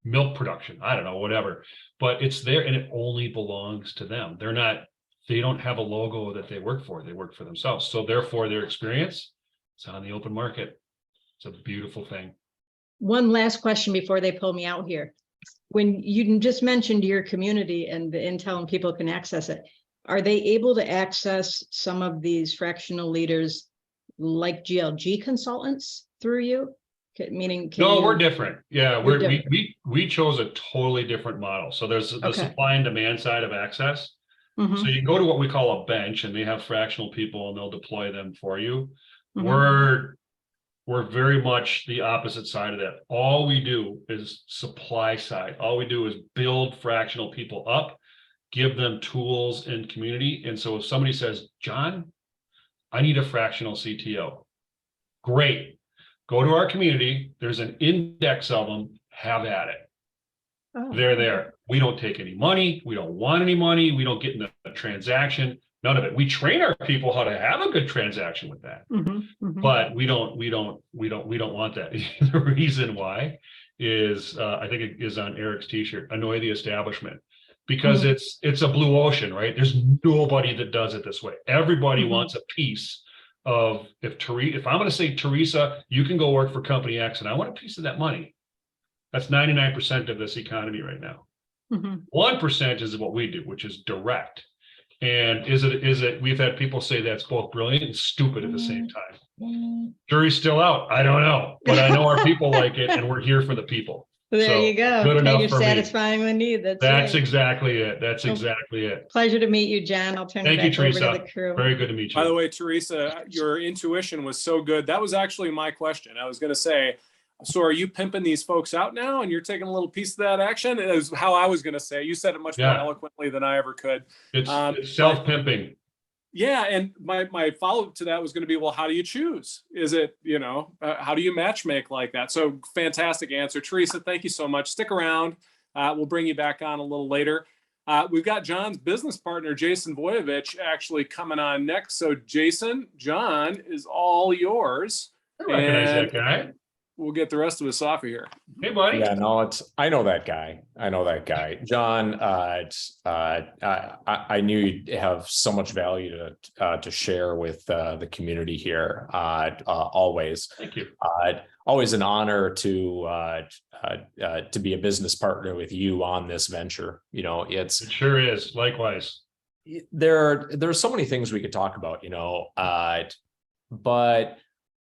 milk production. I don't know, whatever. But it's there, and it only belongs to them. They don't have a logo that they work for. They work for themselves. So therefore, their experience is on the open market. It's a beautiful thing. One last question before they pull me out here. When you just mentioned your community and the intel and people can access it, are they able to access some of these fractional leaders like GLG consultants through you? Meaning, we're different. Yeah, we chose a totally different model. So there's the supply and demand side of access. Mhm. So you go to what we call a bench, and they have fractional people, and they'll deploy them for you. Mhm. We're very much the opposite side of that. All we do is supply side. All we do is build fractional people up, give them tools and community. And so if somebody says, John, I need a fractional CTO, great. Go to our community. There's an index of them. Have at it. Oh, They're okay. there. We don't take any money. We don't want any money. We don't get in a transaction. None of it. We train our people how to have a good transaction with that. Mhm, mhm. But we don't want that. The reason why is I think it is on Eric's t-shirt, annoy the establishment, because Mhm. it's a blue ocean, right? There's nobody that does it this way. Everybody Mhm. wants a piece of, if I'm going to say, Teresa, you can go work for company X and I want a piece of that money. That's 99% of this economy right now. Mhm. 1% is what we do, which is direct. And is it, we've had people say that's both brilliant and stupid at the same time. Jury's still out. I don't know, but I know our people like it, and we're here for the people. There So, you go. good And enough you're for me. satisfying the need. That's That's right. exactly it. That's Oh. exactly it. Pleasure to meet you, John. I'll turn it Thank you, back over to Teresa. the crew. Very good to meet By the you. way, Teresa, your intuition was so good. That was actually my question. I was going to say, so are you pimping these folks out now and you're taking a little piece of that action? It is how I was going to say. You said it much more Yeah. eloquently than I ever could. It's But self-pimping. yeah, and my follow-up to that was going to be, well, how do you choose? Is it, how do you match make like that? So fantastic answer. Teresa, thank you so much. Stick around. We'll bring you back on a little later. We've got John's business partner, Jason Voyevich, actually coming on next. So Jason, John is all yours. I recognize And that guy. we'll get the rest of us off of here. Hey, buddy. Yeah, no, I know that guy. I know that guy. John, I knew you'd have so much value to share with the community here. Always. Thank you. Always an honor to be a business partner with you on this venture. It sure is. Likewise. There's so many things we could talk about, but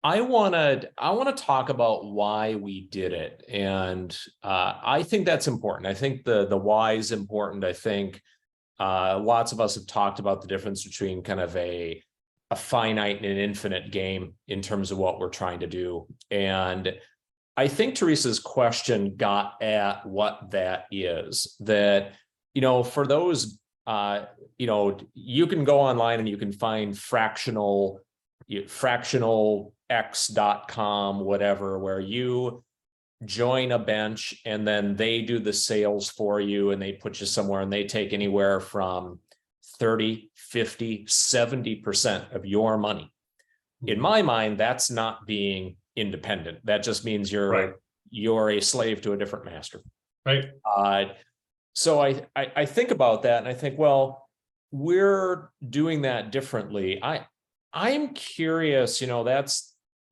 I want to talk about why we did it. And I think that's important. I think the why is important. I think lots of us have talked about the difference between kind of a finite and an infinite game in terms of what we're trying to do. And I think Teresa's question got at what that is, that, for those, you can go online and you can find fractionalx.com, whatever, where you join a bench and then they do the sales for you and they put you somewhere and they take anywhere from 30, 50, 70% of your money. In my mind, that's not being independent. That just means you're a slave to a different master. Right. So I think about that and I think, well, we're doing that differently. I'm curious,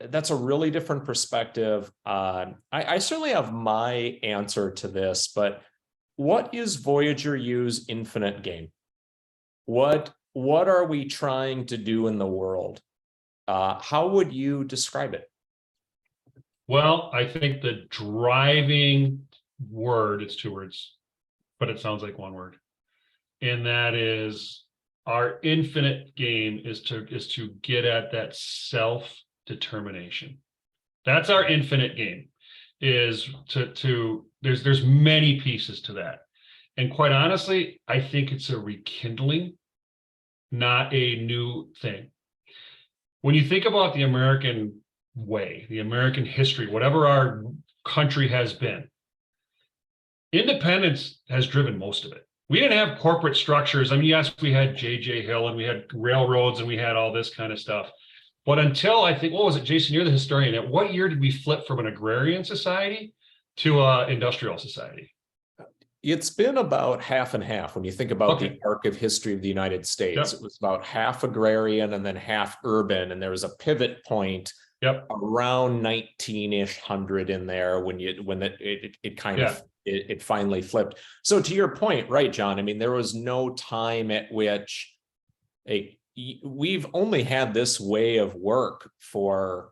that's a really different perspective. I certainly have my answer to this, but what is Voyager U's infinite game? What are we trying to do in the world? How would you describe it? Well, I think the driving word, it's two words, but it sounds like one word. And that is, our infinite game is to get at that self-determination. That's our infinite game, is there's many pieces to that. And quite honestly, I think it's a rekindling, not a new thing. When you think about the American way, the American history, whatever our country has been, independence has driven most of it. We didn't have corporate structures. I mean, yes, we had J.J. Hill and we had railroads and we had all this kind of stuff. But until, I think, what was it, Jason, you're the historian. At what year did we flip from an agrarian society to an industrial society? It's been about half and half. When you think about the arc of history of the United States, It was about half agrarian and then half urban. And there was a pivot point around 19-ish hundred in there when it kind of it finally flipped. So to your point, right, John, I mean, there was no time at which we've only had this way of work for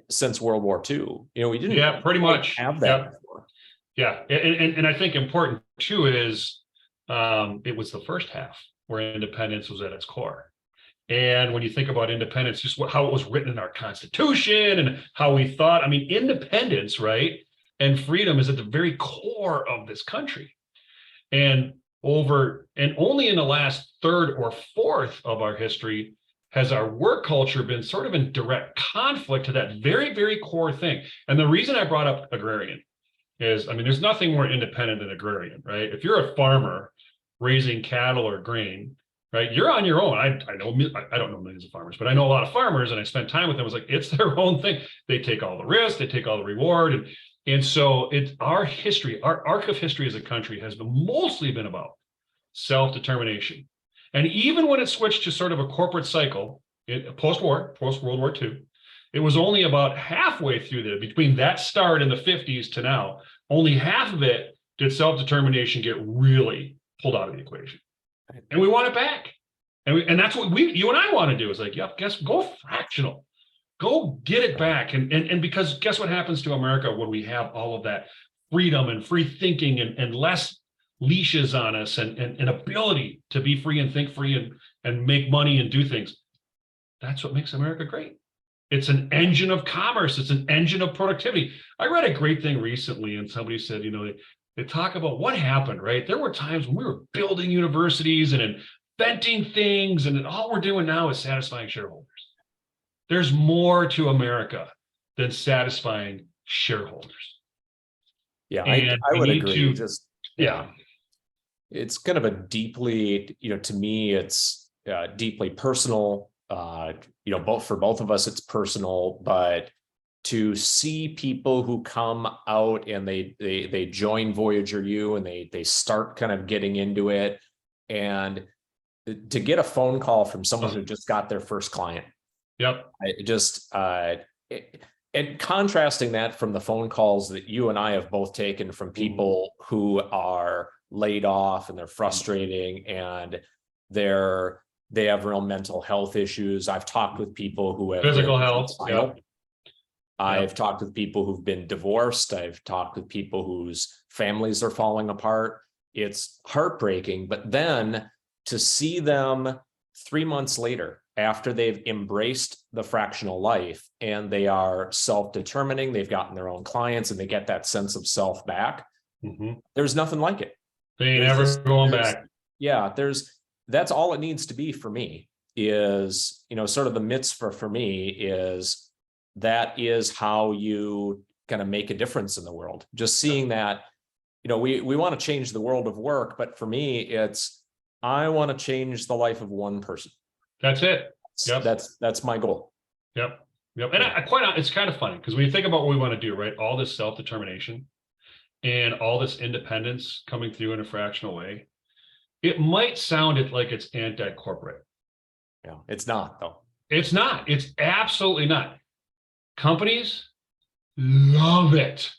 since World War II. We didn't pretty much have that before. Yeah, and I think important too is it was the first half where independence was at its core. And when you think about independence, just how it was written in our Constitution and how we thought, I mean, independence, right? And freedom is at the very core of this country. And only in the last third or fourth of our history has our work culture been sort of in direct conflict to that very, very core thing. And the reason I brought up agrarian is, I mean, there's nothing more independent than agrarian, right? If you're a farmer raising cattle or grain, right, you're on your own. I don't know millions of farmers, but I know a lot of farmers, and I spent time with them. It was like, it's their own thing. They take all the risk, they take all the reward. And so it's our history, our arc of history as a country has mostly been about self-determination. And even when it switched to sort of a corporate cycle, post-World War II, it was only about halfway through between that start in the 50s to now, only half of it did self-determination get really pulled out of the equation. And we want it back. And that's what you and I want to do, is like, yep, go fractional. Go get it back. And because guess what happens to America when we have all of that freedom and free thinking and less leashes on us and ability to be free and think free and make money and do things. That's what makes America great. It's an engine of commerce. It's an engine of productivity. I read a great thing recently, and somebody said, they talk about what happened, right? There were times when we were building universities and inventing things, and all we're doing now is satisfying shareholders. There's more to America than satisfying shareholders. Yeah, I would agree. Yeah. It's kind of a deeply, to me, it's deeply personal. For both of us, it's personal, but to see people who come out and they join Voyager U and they start kind of getting into it, and to get a phone call from someone who just got their first client. Yep. And contrasting that from the phone calls that you and I have both taken from people who are laid off and they're frustrating and they have real mental health issues. I've talked with people who have physical health. Yep. I've talked with people who've been divorced. I've talked with people whose families are falling apart. It's heartbreaking, but then to see them 3 months later, after they've embraced the fractional life and they are self-determining, they've gotten their own clients and they get that sense of self back. There's nothing like it. They ain't ever going back. Yeah, that's all it needs to be for me is, sort of the mitzvah for me is that is how you kind of make a difference in the world. Just seeing that, we want to change the world of work, but for me, it's, I want to change the life of one person. That's it. Yep. That's my goal. Yep. And it's kind of funny because when you think about what we want to do, right? All this self-determination and all this independence coming through in a fractional way, it might sound like it's anti-corporate. Yeah, it's not though. It's not. It's absolutely not. Companies love it.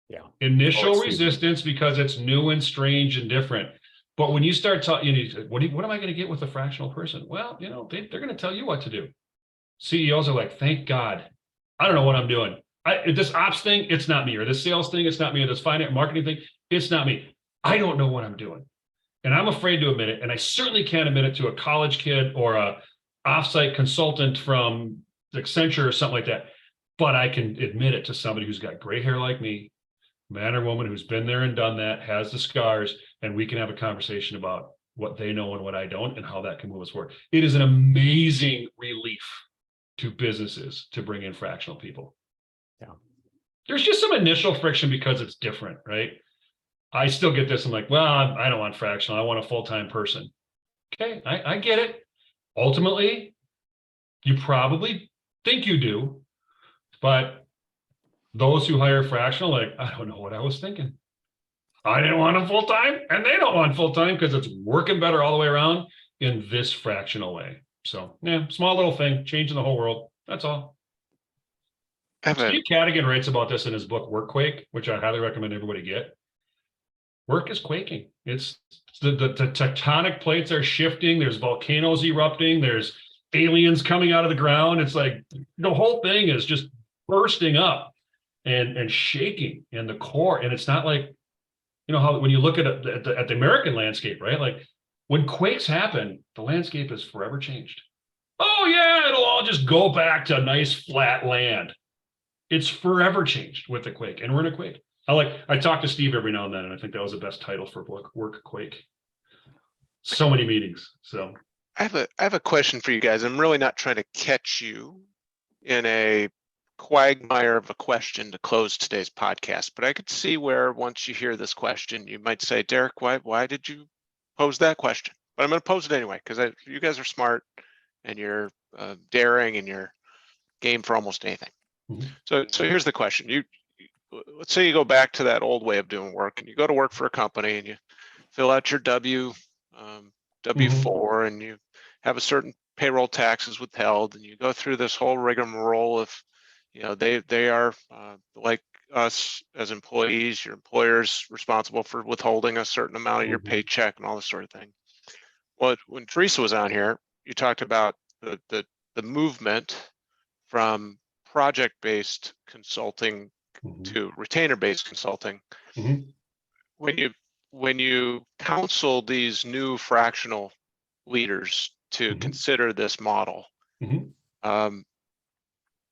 Yeah. Initial resistance because it's new and strange and different. But when you start talking, what am I going to get with a fractional person? Well, they're going to tell you what to do. CEOs are like, thank God. I don't know what I'm doing. This ops thing, it's not me. Or this sales thing, it's not me. Or this finance marketing thing, it's not me. I don't know what I'm doing. And I'm afraid to admit it. And I certainly can't admit it to a college kid or a offsite consultant from Accenture or something like that. But I can admit it to somebody who's got gray hair like me, man or woman who's been there and done that, has the scars, and we can have a conversation about what they know and what I don't and how that can move us forward. It is an amazing relief to businesses to bring in fractional people. Yeah. There's just some initial friction because it's different, right? I still get this. I'm like, well, I don't want fractional. I want a full-time person. Okay, I get it. Ultimately, you probably think you do, but those who hire fractional, like, I don't know what I was thinking. I didn't want them full-time, and they don't want full-time because it's working better all the way around in this fractional way. So, yeah, small little thing, changing the whole world. That's all. Steve Cadigan writes about this in his book, Workquake, which I highly recommend everybody get. Work is quaking. It's the tectonic plates are shifting. There's volcanoes erupting. There's aliens coming out of the ground. It's like the whole thing is just bursting up and shaking in the core. And it's not like you know, how when you look at the American landscape, right? Like when quakes happen, the landscape is forever changed. Oh yeah, it'll all just go back to nice flat land. It's forever changed with the quake, and we're in a quake. I talk to Steve every now and then, and I think that was the best title for work quake. So many meetings. So I have a question for you guys. I'm really not trying to catch you in a quagmire of a question to close today's podcast, but I could see where once you hear this question, you might say, Derek, why did you pose that question? But I'm going to pose it anyway, because you guys are smart and you're daring and you're game for almost anything. Mhm. So here's the question. Let's say you go back to that old way of doing work and you go to work for a company and you fill out your W-4 and you have a certain payroll taxes withheld, and you go through this whole rigmarole of, you know, they are like us as employees, your employer's responsible for withholding a certain amount of your paycheck and all this sort of thing. Well, when Teresa was on here, you talked about the movement from project-based consulting to retainer-based consulting. When you counsel these new fractional leaders to consider this model,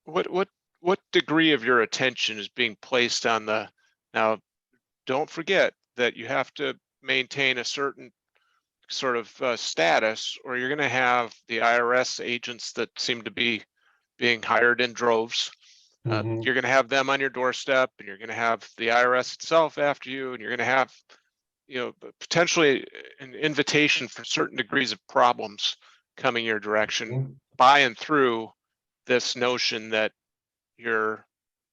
what degree of your attention is being placed on now don't forget that you have to maintain a certain sort of status, or you're going to have the IRS agents that seem to be being hired in droves. You're going to have them on your doorstep, and you're going to have the IRS itself after you, and you're going to have, you know, potentially an invitation for certain degrees of problems coming your direction by and through this notion that you're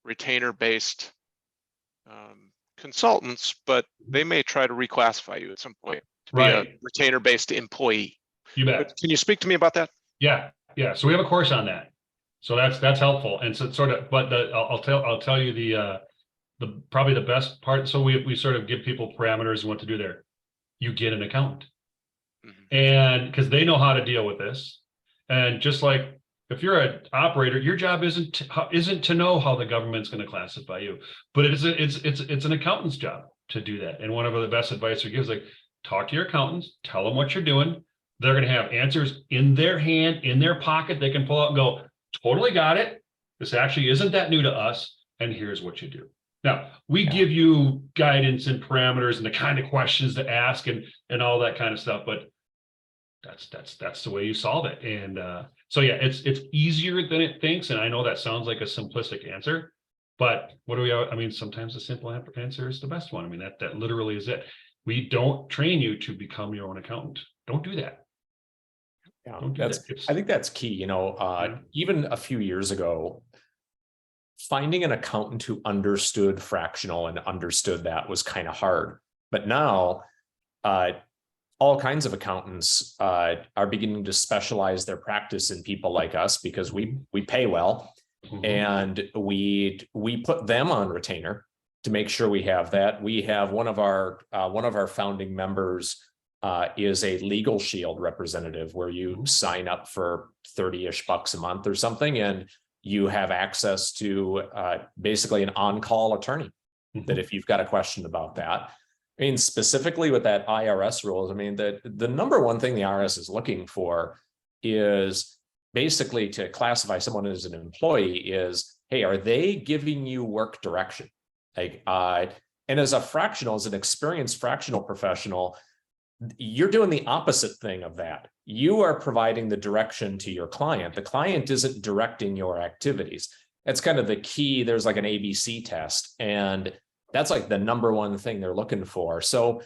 retainer-based consultants, but they may try to reclassify you at some point to be a retainer-based employee. You bet. Can you speak to me about that? Yeah. So we have a course on that. So that's helpful. And so sort of, but I'll tell you the probably the best part. So we sort of give people parameters and what to do there. You get an accountant, and because they know how to deal with this. And just like if you're an operator, your job isn't to know how the government's going to classify you, but it's an accountant's job to do that. And one of the best advice we give is like, talk to your accountants, tell them what you're doing. They're going to have answers in their hand, in their pocket. They can pull out and go, totally got it. This actually isn't that new to us. And here's what you do. Now, we give you guidance and parameters and the kind of questions to ask and all that kind of stuff, but that's the way you solve it. And so yeah, it's easier than it thinks. And I know that sounds like a simplistic answer, but I mean, sometimes the simple answer is the best one. I mean, that literally is it. We don't train you to become your own accountant. Don't do that. Yeah, I think that's key. You know, even a few years ago, finding an accountant who understood fractional and understood that was kind of hard. But now, all kinds of accountants are beginning to specialize their practice in people like us because we pay well, and we put them on retainer to make sure we have that. We have one of our founding members is a Legal Shield representative, where you sign up for 30-ish bucks a month or something, and you have access to basically an on-call attorney that if you've got a question about that. I mean, specifically with that IRS rules, I mean, the number one thing the IRS is looking for is basically to classify someone as an employee is, hey, are they giving you work direction? Like, and as an experienced fractional professional, you're doing the opposite thing of that. You are providing the direction to your client. The client isn't directing your activities. That's kind of the key. There's like an ABC test, and that's like the number one thing they're looking for. So,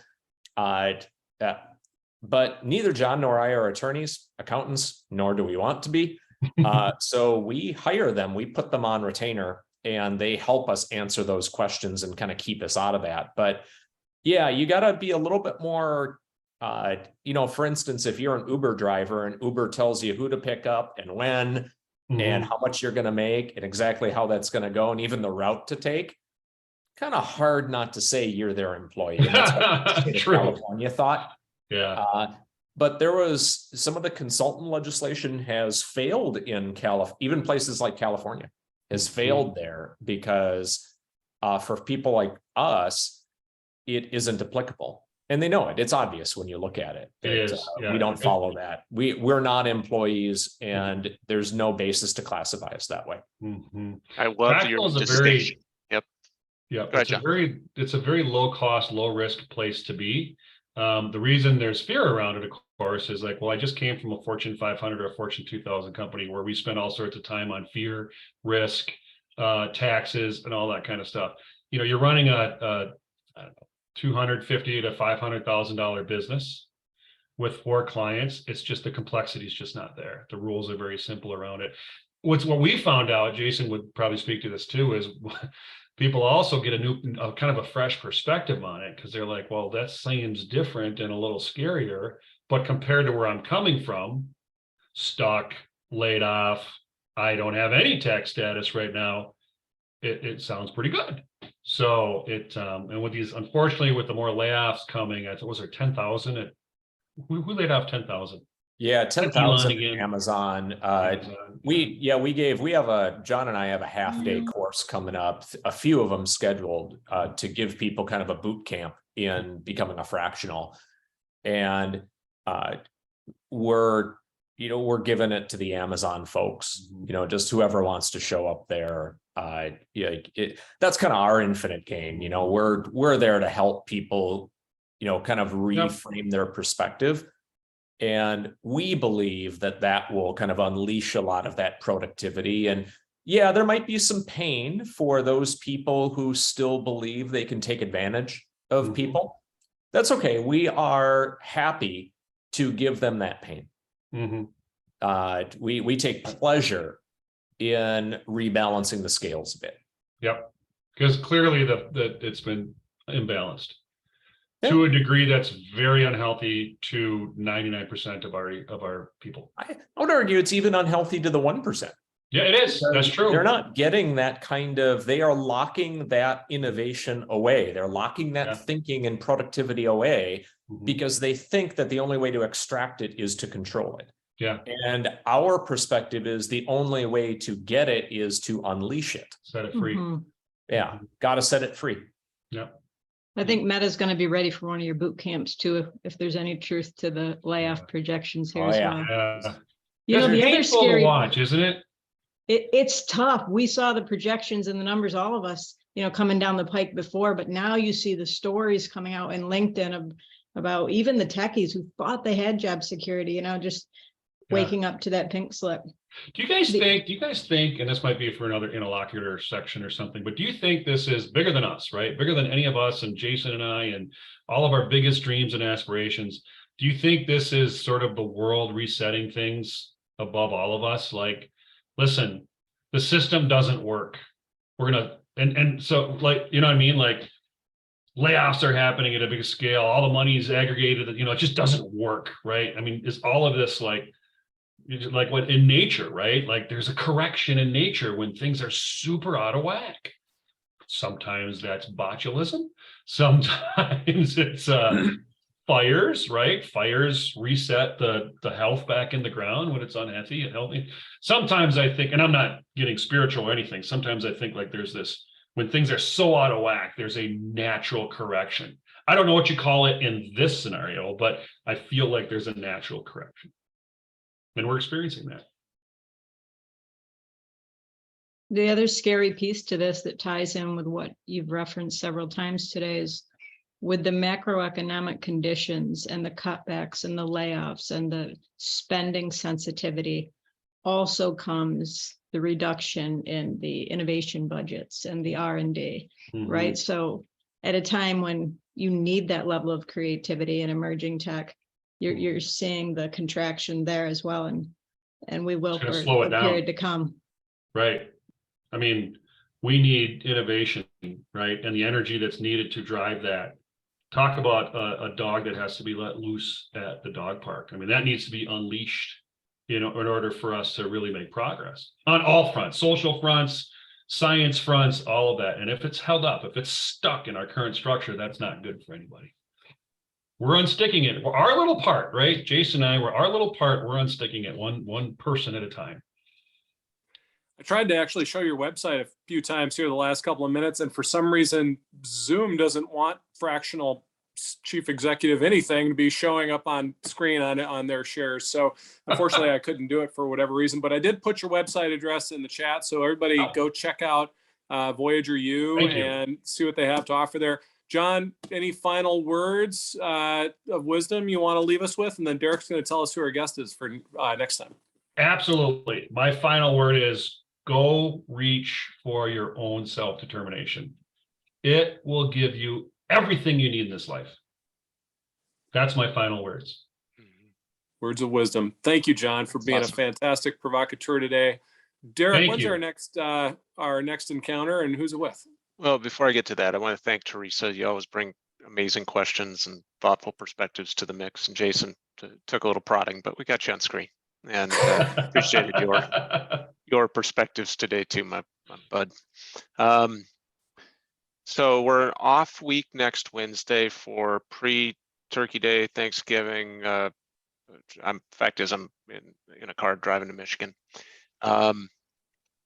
but neither John nor I are attorneys, accountants, nor do we want to be. So we hire them, we put them on retainer, and they help us answer those questions and kind of keep us out of that. But yeah, you got to be a little bit more, you know, for instance, if you're an Uber driver and Uber tells you who to pick up and when, and how much you're going to make and exactly how that's going to go, and even the route to take, kind of hard not to say you're their employee. And that's what the California thought. Yeah. But there was some of the consultant legislation has failed in even places like California has failed there because for people like us, it isn't applicable. And they know it. It's obvious when you look at it. It is, yeah. We don't follow that. We're not employees, and there's no basis to classify us that way. Mhm. I love your Fractional is a distinction. Yeah, ahead, it's a very low cost, low risk place to be. The reason there's fear around it, of course, is like, well, I just came from a Fortune 500 or a Fortune 2000 company where we spend all sorts of time on fear, risk, taxes, and all that kind of stuff. You know, you're running a I don't know, $250,000 to $500,000 business with 4 clients. It's just the complexity is just not there. The rules are very simple around it. What we found out, Jason would probably speak to this too, is people also get a kind of a fresh perspective on it, because they're like, well, that seems different and a little scarier, but compared to where I'm coming from, stuck, laid off, I don't have any tax status right now, it sounds pretty good. So and with these, unfortunately, with the more layoffs coming, I think, was there 10,000? Who laid off 10,000? Yeah, 10,000 Amazon. Amazon. We have John and I have a half-day course coming up, a few of them scheduled to give people kind of a boot camp in becoming a fractional. And we're giving it to the Amazon folks, just whoever wants to show up there. That's kind of our infinite gain. We're there to help people, kind of reframe their perspective. And we believe that will kind of unleash a lot of that productivity. And yeah, there might be some pain for those people who still believe they can take advantage of people. That's okay. We are happy to give them that pain. We take pleasure in rebalancing the scales a bit. Yep, because clearly it's been imbalanced to a degree that's very unhealthy to 99% of our people. I would argue it's even unhealthy to the 1%. Yeah, it is. That's true. They're not getting that they are locking that innovation away. They're locking that thinking and productivity away because they think that the only way to extract it is to control it. Yeah. And our perspective is the only way to get it is to unleash it. Set it free. Yeah. Got to set it free. Yeah. I think Meta's going to be ready for one of your boot camps too, if there's any truth to the layoff projections here as well. The other scary to watch, isn't it? It's tough. We saw the projections and the numbers, all of us, coming down the pike before, but now you see the stories coming out in LinkedIn about even the techies who thought they had job security, just waking up to that pink slip. Do you guys think, and this might be for another interlocutor section or something, but do you think this is bigger than us, right? Bigger than any of us and Jason and I and all of our biggest dreams and aspirations? Do you think this is sort of the world resetting things above all of us? Like, listen, the system doesn't work. We're gonna, and so, like, you know what I mean? Like, layoffs are happening at a big scale. All the money is aggregated. It just doesn't work, right? I mean, is all of this like what in nature, right? Like, there's a correction in nature when things are super out of whack. Sometimes that's botulism. Sometimes it's fires, right? Fires reset the health back in the ground when it's unhealthy and healthy. Sometimes I think, and I'm not getting spiritual or anything, sometimes I think like there's this, when things are so out of whack, there's a natural correction. I don't know what you call it in this scenario, but I feel like there's a natural correction. And we're experiencing that. The other scary piece to this that ties in with what you've referenced several times today is with the macroeconomic conditions and the cutbacks and the layoffs and the spending sensitivity also comes the reduction in the innovation budgets and the R&D, right? So at a time when you need that level of creativity and emerging tech, you're seeing the contraction there as well, and we will for the period to come. Right. I mean, we need innovation, right? And the energy that's needed to drive that. Talk about a dog that has to be let loose at the dog park. I mean, that needs to be unleashed, in order for us to really make progress on all fronts, social fronts, science fronts, all of that. And if it's held up, if it's stuck in our current structure, that's not good for anybody. We're unsticking it. We're our little part, right? Jason and I, we're our little part. We're unsticking it one person at a time. I tried to actually show your website a few times here the last couple of minutes, and for some reason, Zoom doesn't want Fractional chief executive anything to be showing up on screen on their shares. So unfortunately, I couldn't do it for whatever reason, but I did put your website address in the chat. So everybody go check out Voyager U and see what they have to offer there. John, any final words of wisdom you want to leave us with? And then Derek's going to tell us who our guest is for next time. Absolutely. My final word is go reach for your own self-determination. It will give you everything you need in this life. That's my final words. Words of wisdom. Thank you, John, for being a fantastic provocateur today. Derek, when's our next encounter, and who's it with? Well, before I get to that, I want to thank Teresa. You always bring amazing questions and thoughtful perspectives to the mix. And Jason took a little prodding, but we got you on screen, and appreciated your perspectives today too, my bud. So we're off week next Wednesday for pre-Turkey Day, Thanksgiving. Fact is, I'm in a car driving to Michigan.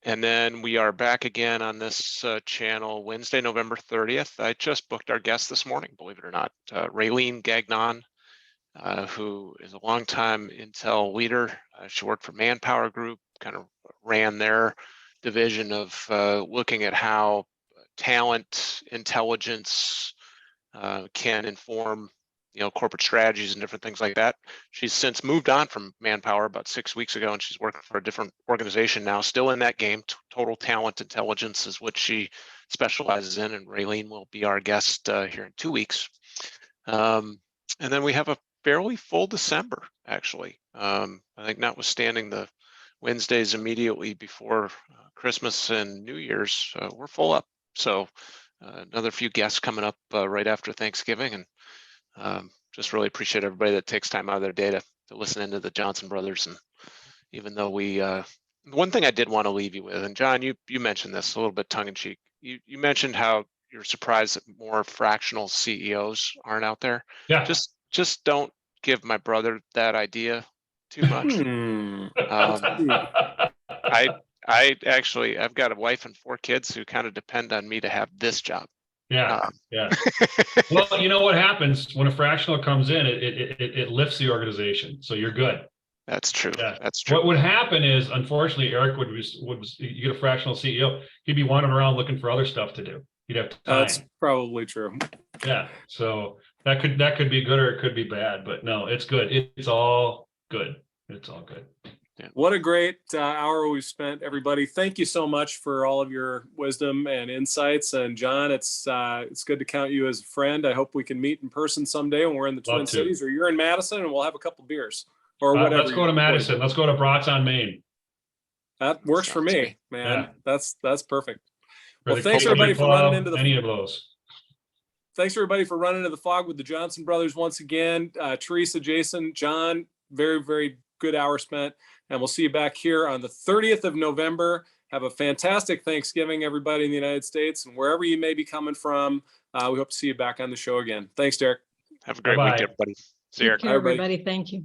And then we are back again on this channel Wednesday, November 30th. I just booked our guest this morning, believe it or not, Raylene Gagnon, who is a longtime Intel leader. She worked for Manpower Group, kind of ran their division of looking at how talent, intelligence can inform, corporate strategies and different things like that. She's since moved on from Manpower about 6 weeks ago, and she's working for a different organization now, still in that game. Total talent intelligence is what she specializes in, and Raylene will be our guest here in 2 weeks. And then we have a fairly full December, actually. I think notwithstanding the Wednesdays immediately before Christmas and New Year's, we're full up. So another few guests coming up right after Thanksgiving, and just really appreciate everybody that takes time out of their day to listen into the Johnson brothers. And even though one thing I did want to leave you with, and John, you mentioned this a little bit tongue in cheek. You mentioned how you're surprised that more fractional CEOs aren't out there. Yeah. Just don't give my brother that idea too much. I've got a wife and 4 kids who kind of depend on me to have this job. Yeah. Well, you know what happens when a fractional comes in, it lifts the organization. So you're good. That's true. Yeah. That's true. What would happen is, unfortunately, Eric you get a fractional CEO, he'd be wandering around looking for other stuff to do. He'd have time. That's probably true. Yeah. So that could be good, or it could be bad, but no, it's good. It's all good. It's all good. What a great hour we've spent, everybody. Thank you so much for all of your wisdom and insights. And John, it's good to count you as a friend. I hope we can meet in person someday when we're in the Twin Cities, or you're in Madison, and we'll have a couple beers or whatever. Let's go to Madison. Let's go to Brats on Main. That works for me, man. Yeah. That's perfect. Well, thanks everybody for running into any of those. Thanks everybody for running into the fog with the Johnson brothers once again. Teresa, Jason, John, very, very good hour spent. And we'll see you back here on the 30th of November. Have a fantastic Thanksgiving, everybody in the United States, and wherever you may be coming from. We hope to see you back on the show again. Thanks, Derek. Have a great week, everybody. See you, Eric. Take care, everybody. Thank you.